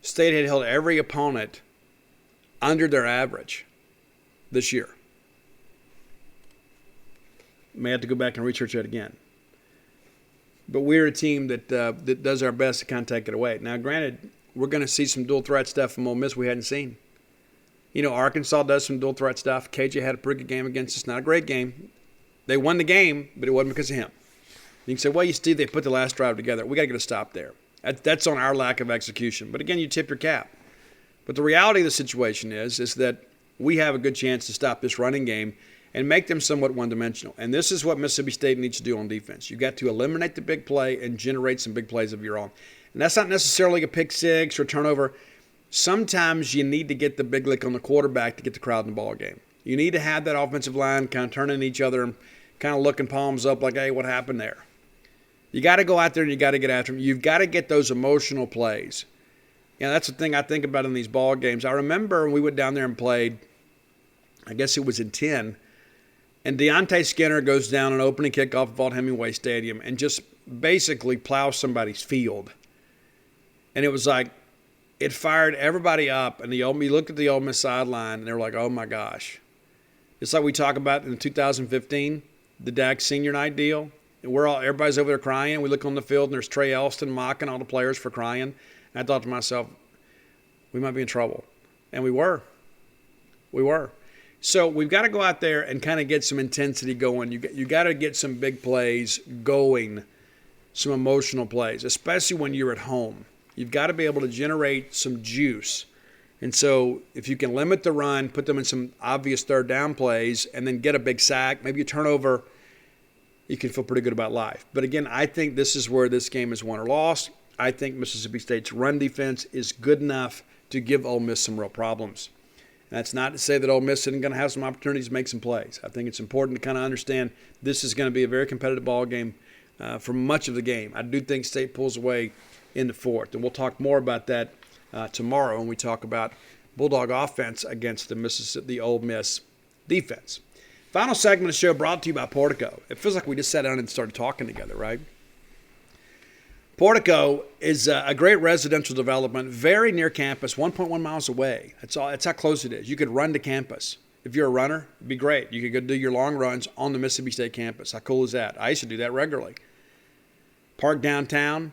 State had held every opponent under their average this year. May have to go back and research that again. But we're a team that does our best to kind of take it away. Now, granted, we're going to see some dual threat stuff from Ole Miss we hadn't seen. Arkansas does some dual threat stuff. KJ had a pretty good game against us. Not a great game. They won the game, but it wasn't because of him. You can say, well, Steve, they put the last drive together. We got to get a stop there. That's on our lack of execution. But again, you tip your cap. But the reality of the situation is that we have a good chance to stop this running game and make them somewhat one-dimensional. And this is what Mississippi State needs to do on defense. You've got to eliminate the big play and generate some big plays of your own. And that's not necessarily a pick six or turnover. Sometimes you need to get the big lick on the quarterback to get the crowd in the ball game. You need to have that offensive line kind of turning each other and kind of looking palms up like, hey, what happened there? You got to go out there and you got to get after them. You've got to get those emotional plays. That's the thing I think about in these ball games. I remember when we went down there and played, I guess it was in 10, and Deontay Skinner goes down an opening kickoff at Vaught Hemingway Stadium and just basically plows somebody's field. And it was like, it fired everybody up. And you looked at the Ole Miss sideline, and they were like, oh, my gosh. It's like we talk about in 2015, the Dak Senior Night deal. And everybody's over there crying. We look on the field, and there's Trey Elston mocking all the players for crying. And I thought to myself, we might be in trouble. And we were. We were. So we've got to go out there and kind of get some intensity going. You got to get some big plays going, some emotional plays, especially when you're at home. You've got to be able to generate some juice. And so if you can limit the run, put them in some obvious third down plays, and then get a big sack, maybe a turnover, you can feel pretty good about life. But again, I think this is where this game is won or lost. I think Mississippi State's run defense is good enough to give Ole Miss some real problems. And that's not to say that Ole Miss isn't going to have some opportunities to make some plays. I think it's important to kind of understand this is going to be a very competitive ball game for much of the game. I do think State pulls away in the fourth. And we'll talk more about that tomorrow when we talk about Bulldog offense against the Ole Miss defense. Final segment of the show brought to you by Portico. It feels like we just sat down and started talking together, right? Portico is a great residential development, very near campus, 1.1 miles away. That's how close it is. You could run to campus. If you're a runner, it'd be great. You could go do your long runs on the Mississippi State campus. How cool is that? I used to do that regularly. Park downtown,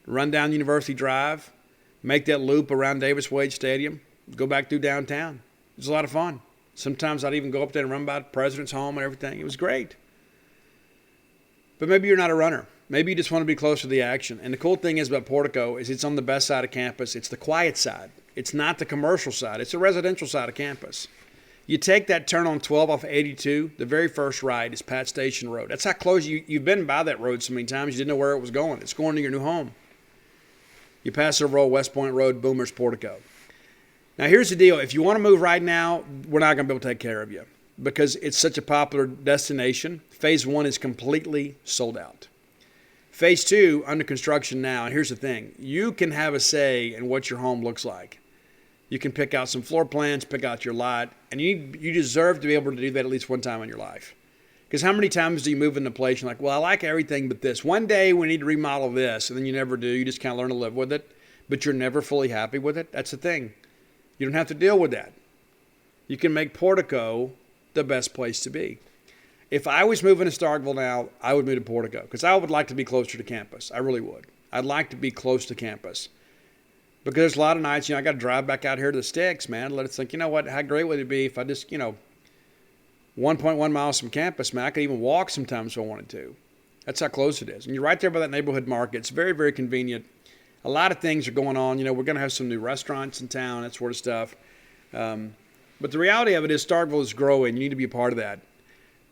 run down University Drive, make that loop around Davis Wade Stadium, go back through downtown. It was a lot of fun. Sometimes I'd even go up there and run by the president's home and everything. It was great. But maybe you're not a runner. Maybe you just want to be close to the action. And the cool thing is about Portico is it's on the best side of campus. It's the quiet side. It's not the commercial side. It's the residential side of campus. You take that turn on 12 off 82, the very first right is Pat Station Road. That's how close you've been by that road so many times you didn't know where it was going. It's going to your new home. You pass over old West Point Road, Boomers, Portico. Now, here's the deal. If you want to move right now, we're not going to be able to take care of you because it's such a popular destination. Phase 1 is completely sold out. Phase 2, under construction now. And here's the thing. You can have a say in what your home looks like. You can pick out some floor plans, pick out your lot, and you deserve to be able to do that at least one time in your life. Because how many times do you move into a place and you're like, well, I like everything but this. One day we need to remodel this, and then you never do. You just kind of learn to live with it, but you're never fully happy with it. That's the thing. You don't have to deal with that. You can make Portico the best place to be. If I was moving to Starkville now, I would move to Portico because I would like to be closer to campus. I really would. I'd like to be close to campus. Because there's a lot of nights, I got to drive back out here to the sticks, man. Let us think, you know what, how great would it be if I just, 1.1 miles from campus, man. I could even walk sometimes if I wanted to. That's how close it is. And you're right there by that neighborhood market. It's very, very convenient. A lot of things are going on. We're going to have some new restaurants in town, that sort of stuff. But the reality of it is Starkville is growing. You need to be a part of that.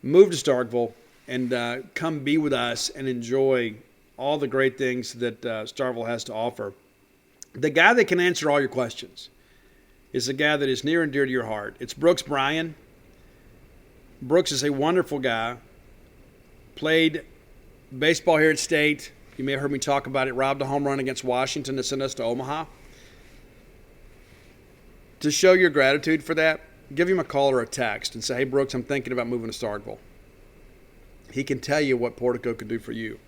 Move to Starkville and come be with us and enjoy all the great things that Starkville has to offer. The guy that can answer all your questions is the guy that is near and dear to your heart. It's Brooks Bryan. Brooks is a wonderful guy. Played baseball here at State. You may have heard me talk about it. Robbed a home run against Washington to send us to Omaha. To show your gratitude for that, give him a call or a text and say, hey, Brooks, I'm thinking about moving to Starkville. He can tell you what Portico could do for you.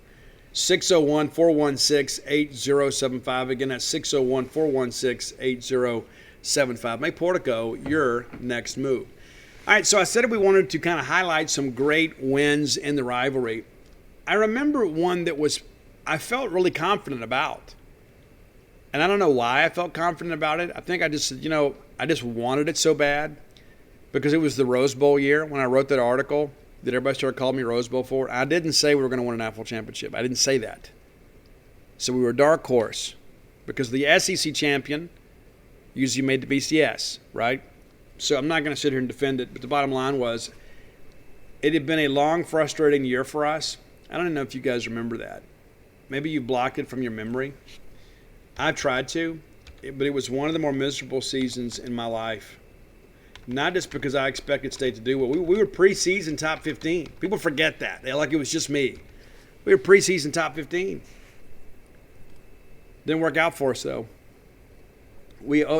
601-416-8075. Again, that's 601-416-8075. Make Portico your next move. All right, so I said we wanted to kind of highlight some great wins in the rivalry. I remember one that I felt really confident about. And I don't know why I felt confident about it. I think I just said, I just wanted it so bad because it was the Rose Bowl year when I wrote that article that everybody started calling me Rose Bowl for. I didn't say we were going to win an national championship. I didn't say that. So we were a dark horse because the SEC champion usually made the BCS, right? So I'm not going to sit here and defend it, but the bottom line was It had been a long, frustrating year for us. I don't know if you guys remember that. Maybe you blocked it from your memory. I've tried to, but it was one of the more miserable seasons in my life. Not just because I expected State to do well. We were preseason top 15. People forget that. They're like it was just me. We were preseason top 15. Didn't work out for us, though.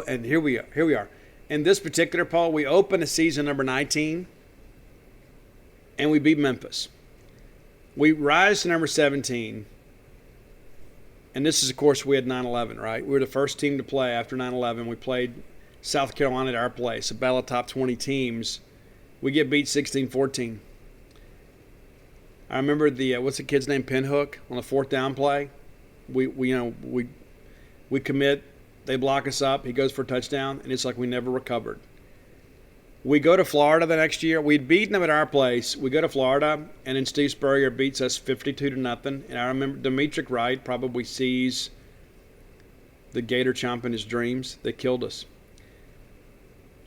And here we are. In this particular poll, we opened the season number 19, and we beat Memphis. We rise to number 17, and this is, of course, we had 9/11, right? We were the first team to play after 9/11. We played South Carolina at our place, a battle of top 20 teams. We get beat 16-14. I remember what's the kid's name, Pinhook, on the fourth down play. We commit, they block us up, he goes for a touchdown, and it's like we never recovered. We go to Florida the next year. We'd beaten them at our place. We go to Florida, and then Steve Spurrier beats us 52-0. And I remember Demetric Wright probably sees the gator chomp in his dreams. They killed us.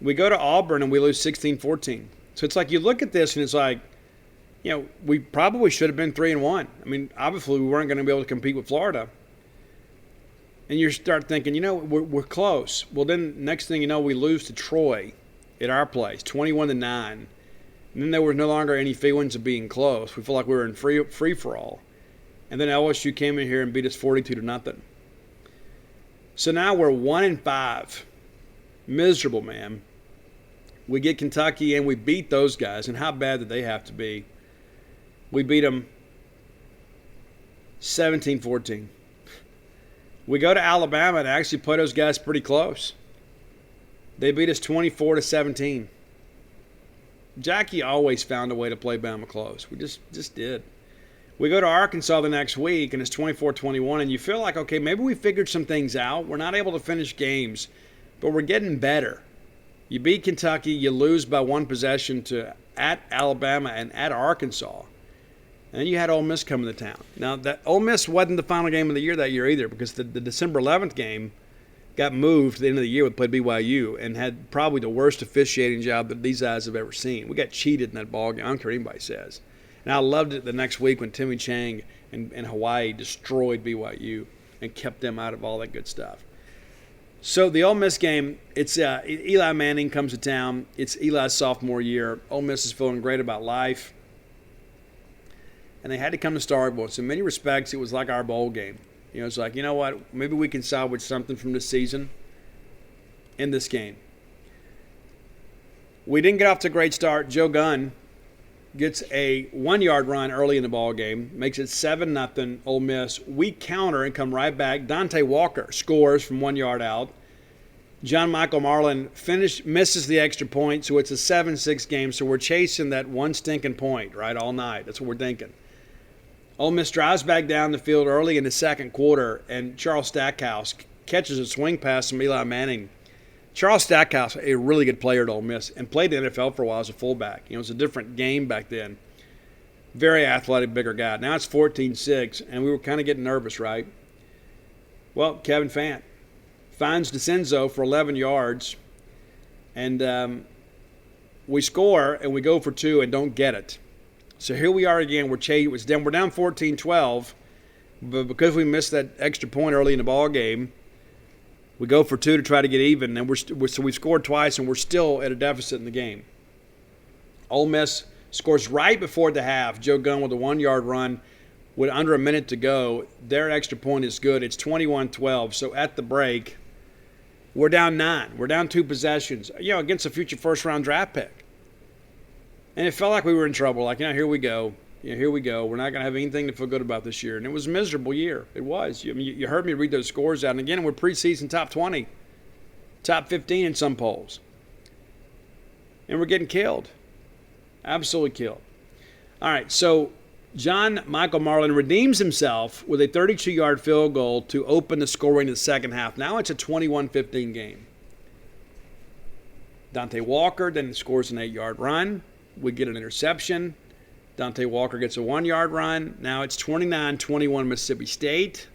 We go to Auburn, and we lose 16-14. So it's like you look at this, and it's like, we probably should have been 3-1. I mean, obviously we weren't going to be able to compete with Florida. And you start thinking, we're close. Well, then next thing you know, we lose to Troy at our place, 21-9. And then there was no longer any feelings of being close. We felt like we were in free for all. And then LSU came in here and beat us 42-0. So now we're 1-5. Miserable, man. We get Kentucky and we beat those guys. And how bad did they have to be? We beat them 17-14. We go to Alabama and actually play those guys pretty close. They beat us 24-17. Jackie always found a way to play Bama close. We just did. We go to Arkansas the next week, and it's 24-21, and you feel like, okay, maybe we figured some things out. We're not able to finish games, but we're getting better. You beat Kentucky, you lose by one possession at Alabama and at Arkansas. And then you had Ole Miss coming to town. Now, that Ole Miss wasn't the final game of the year that year either, because the December 11th game got moved to the end of the year. We played BYU and had probably the worst officiating job that these guys have ever seen. We got cheated in that ball game. I don't care what anybody says. And I loved it the next week when Timmy Chang and Hawaii destroyed BYU and kept them out of all that good stuff. So the Ole Miss game, it's Eli Manning comes to town. It's Eli's sophomore year. Ole Miss is feeling great about life. And they had to come to Starkville. So in many respects, it was like our bowl game. It's like, you know what? Maybe we can salvage something from this season in this game. We didn't get off to a great start. Joe Gunn gets a 1-yard run early in the ball game, makes it 7-0 Ole Miss. We counter and come right back. Dante Walker scores from 1 yard out. John Michael Marlin misses the extra point, so it's a 7-6 game. So we're chasing that one stinking point, right, all night. That's what we're thinking. Ole Miss drives back down the field early in the second quarter, and Charles Stackhouse catches a swing pass from Eli Manning. Charles Stackhouse, a really good player at Ole Miss, and played in the NFL for a while as a fullback. It was a different game back then. Very athletic, bigger guy. Now it's 14-6, and we were kind of getting nervous, right? Well, Kevin Fant finds DeCenzo for 11 yards, and we score, and we go for 2 and don't get it. So here we are again. We're down 14-12, but because we missed that extra point early in the ball game, we go for 2 to try to get even, and so we've scored twice, and we're still at a deficit in the game. Ole Miss scores right before the half. Joe Gunn with a 1-yard run with under a minute to go. Their extra point is good. It's 21-12. So at the break, we're down 9. We're down 2 possessions, against a future first-round draft pick. And it felt like we were in trouble. Like, here we go. Here we go. We're not going to have anything to feel good about this year. And it was a miserable year. It was. You heard me read those scores out. And again, we're preseason top 20, top 15 in some polls. And we're getting killed. Absolutely killed. All right, so John Michael Marlin redeems himself with a 32-yard field goal to open the scoring in the second half. Now it's a 21-15 game. Dante Walker then scores an 8-yard run. We get an interception. Dante Walker gets a 1-yard run. Now it's 29-21 Mississippi State.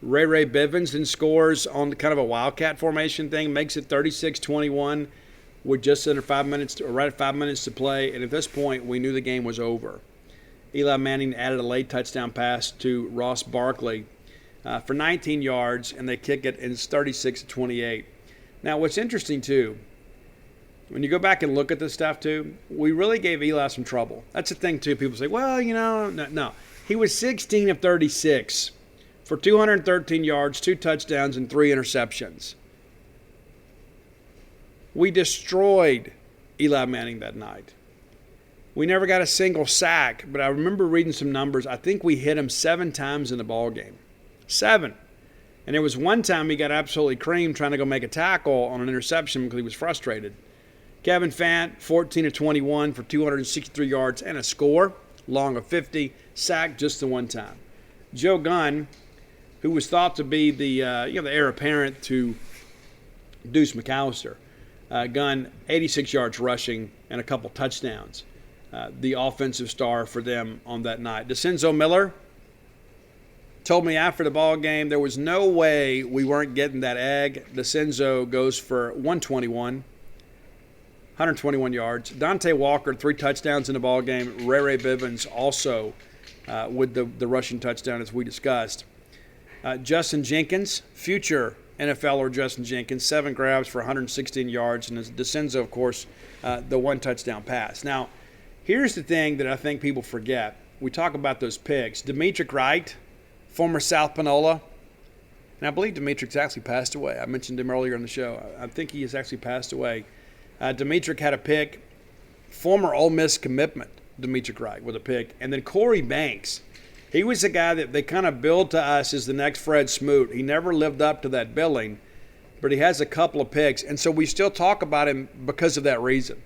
Ray Bivens then scores on kind of a wildcat formation thing, makes it 36-21. with just under 5 minutes, or right at 5 minutes to play. And at this point, we knew the game was over. Eli Manning added a late touchdown pass to Ross Barkley for 19 yards, and they kick it, and it's 36-28. Now, what's interesting, too, when you go back and look at this stuff, too, we really gave Eli some trouble. That's the thing, too. People say, well, no. He was 16 of 36 for 213 yards, 2 touchdowns, and 3 interceptions. We destroyed Eli Manning that night. We never got a single sack, but I remember reading some numbers. I think we hit him 7 times in the ball game. 7. And there was one time he got absolutely creamed trying to go make a tackle on an interception because he was frustrated. Kevin Fant, 14 of 21 for 263 yards and a score, long of 50, sacked just the one time. Joe Gunn, who was thought to be the heir apparent to Deuce McAllister, Gunn, 86 yards rushing and a couple touchdowns. The offensive star for them on that night. DeCenzo Miller told me after the ball game there was no way we weren't getting that egg. DeCenzo goes for 121 yards. Dante Walker, 3 touchdowns in the ball game. Ray Bivens also with the rushing touchdown, as we discussed. Justin Jenkins, future NFLer Justin Jenkins, 7 grabs for 116 yards, and DeCenzo, of course, the 1 touchdown pass. Now, here's the thing that I think people forget. We talk about those picks. Demetric Wright, former South Panola, and I believe Demetric's actually passed away. I mentioned him earlier in the show. I think he has actually passed away. Demetric had a pick. Former Ole Miss commitment, Demetric Wright, with a pick. And then Corey Banks. He was the guy that they kind of billed to us as the next Fred Smoot. He never lived up to that billing, but he has a couple of picks. And so we still talk about him because of that reason.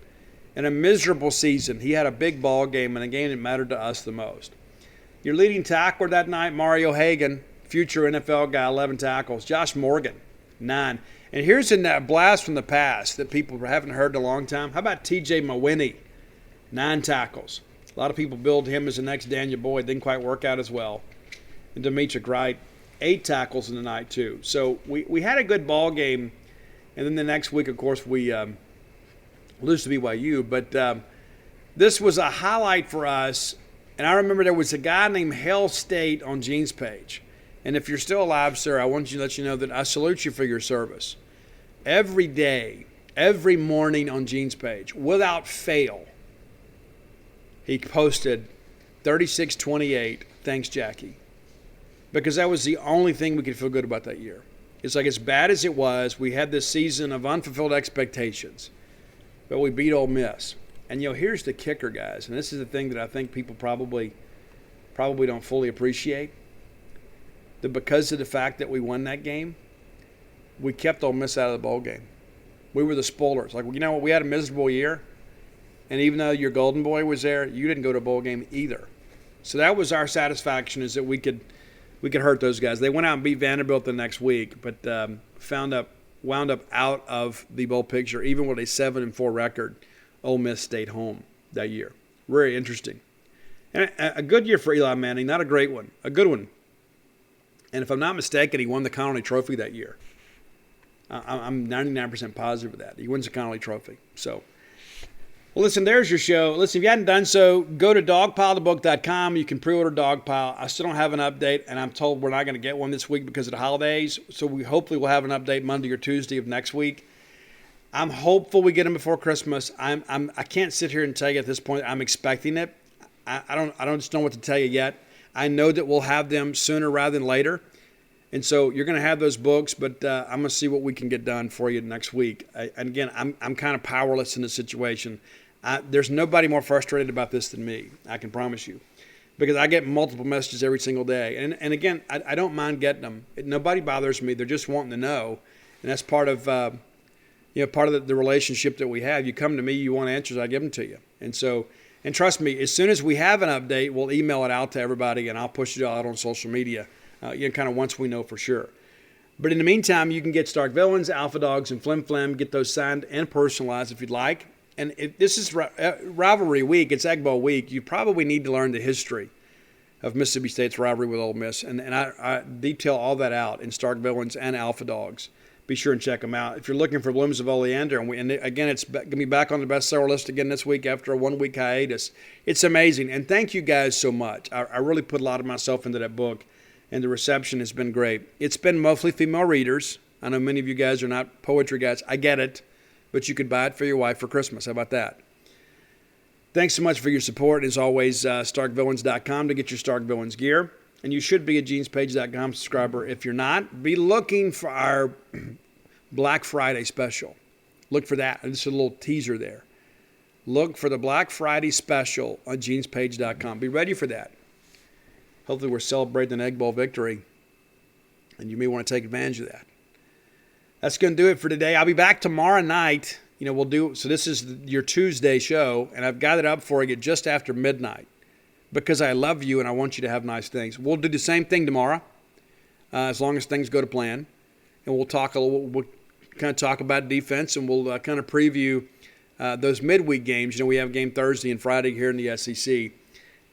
In a miserable season, he had a big ball game and a game that mattered to us the most. Your leading tackler that night, Mario Hagan, future NFL guy, 11 tackles. Josh Morgan, 9. And here's a blast from the past that people haven't heard in a long time. How about T.J. Mawinney, 9 tackles. A lot of people billed him as the next Daniel Boyd. Didn't quite work out as well. And Demetric Wright, 8 tackles in the night too. So we had a good ball game. And then the next week, of course, we lose to BYU. But this was a highlight for us. And I remember there was a guy named Hale State on Gene's page. And if you're still alive, sir, I want to let you know that I salute you for your service. Every day, every morning on Gene's page, without fail, he posted 36-28, thanks, Jackie. Because that was the only thing we could feel good about that year. It's like, as bad as it was, we had this season of unfulfilled expectations. But we beat Ole Miss. And, here's the kicker, guys, and this is the thing that I think people probably don't fully appreciate, that because of the fact that we won that game, we kept Ole Miss out of the bowl game. We were the spoilers. Like, we had a miserable year, and even though your golden boy was there, you didn't go to a bowl game either. So that was our satisfaction, is that we could hurt those guys. They went out and beat Vanderbilt the next week, but wound up out of the bowl picture, even with a 7-4 record. Ole Miss stayed home that year. Very interesting. And a good year for Eli Manning, not a great one, a good one. And if I'm not mistaken, he won the Connolly Trophy that year. I'm 99% positive of that. He wins the Connolly Trophy. So, well, listen, there's your show. Listen, if you hadn't done so, go to dogpilethebook.com. You can pre-order Dogpile. I still don't have an update, and I'm told we're not going to get one this week because of the holidays. So we hopefully will have an update Monday or Tuesday of next week. I'm hopeful we get them before Christmas. I can't sit here and tell you at this point I'm expecting it. I don't just know what to tell you yet. I know that we'll have them sooner rather than later. And so you're going to have those books, but I'm going to see what we can get done for you next week. And again, I'm kind of powerless in this situation. There's nobody more frustrated about this than me, I can promise you, because I get multiple messages every single day. And again, I don't mind getting them. Nobody bothers me. They're just wanting to know, and that's part of the relationship that we have. You come to me, you want answers, I give them to you. And trust me, as soon as we have an update, we'll email it out to everybody, and I'll push it out on social media, kind of once we know for sure. But in the meantime, you can get Stark Villains, Alpha Dogs, and Flim Flam. Get those signed and personalized if you'd like. And if this is rivalry week, it's Egg Bowl week, you probably need to learn the history of Mississippi State's rivalry with Ole Miss. And I detail all that out in Stark Villains and Alpha Dogs. be sure and check them out. If you're looking for Blooms of Oleander, and again, it's going to be back on the bestseller list again this week after a 1-week hiatus. It's amazing. And thank you guys so much. I really put a lot of myself into that book, and the reception has been great. It's been mostly female readers. I know many of you guys are not poetry guys. I get it. But you could buy it for your wife for Christmas. How about that? Thanks so much for your support. As always, StarkVillains.com to get your Stark Villains gear. And you should be a JeansPage.com subscriber. If you're not, be looking for our Black Friday special. Look for that. Just a little teaser there. Look for the Black Friday special on JeansPage.com. Be ready for that. Hopefully we're celebrating an Egg Bowl victory, and you may want to take advantage of that. That's going to do it for today. I'll be back tomorrow night. So this is your Tuesday show, and I've got it up for you just after midnight because I love you and I want you to have nice things. We'll do the same thing tomorrow as long as things go to plan, and we'll kind of talk about defense, and we'll kind of preview those midweek games. We have a game Thursday and Friday here in the SEC.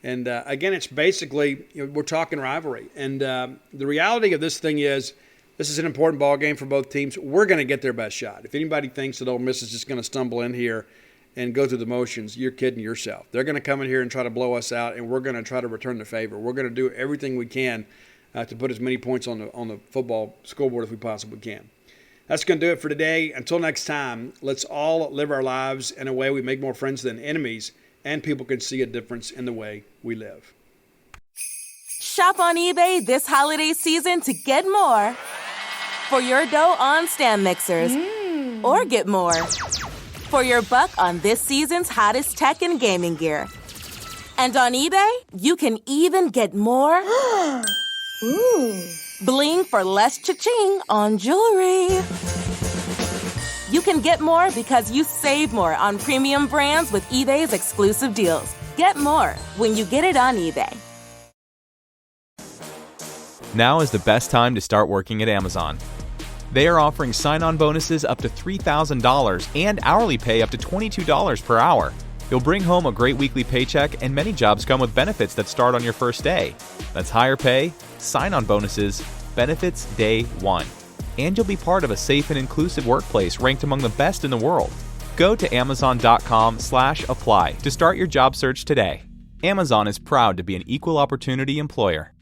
And again, it's basically, we're talking rivalry. And the reality of this thing is, this is an important ball game for both teams. We're going to get their best shot. If anybody thinks that Ole Miss is just going to stumble in here and go through the motions, you're kidding yourself. They're going to come in here and try to blow us out, and we're going to try to return the favor. We're going to do everything we can to put as many points on the football scoreboard as we possibly can. That's going to do it for today. Until next time, let's all live our lives in a way we make more friends than enemies, and people can see a difference in the way we live. Shop on eBay this holiday season to get more for your dough on stand mixers, or get more for your buck on this season's hottest tech and gaming gear. And on eBay, you can even get more bling for less cha-ching on jewelry. You can get more because you save more on premium brands with eBay's exclusive deals. Get more when you get it on eBay. Now is the best time to start working at Amazon. They are offering sign-on bonuses up to $3,000 and hourly pay up to $22 per hour. You'll bring home a great weekly paycheck, and many jobs come with benefits that start on your first day. That's higher pay, sign-on bonuses, benefits day one. And you'll be part of a safe and inclusive workplace ranked among the best in the world. Go to Amazon.com/apply to start your job search today. Amazon is proud to be an equal opportunity employer.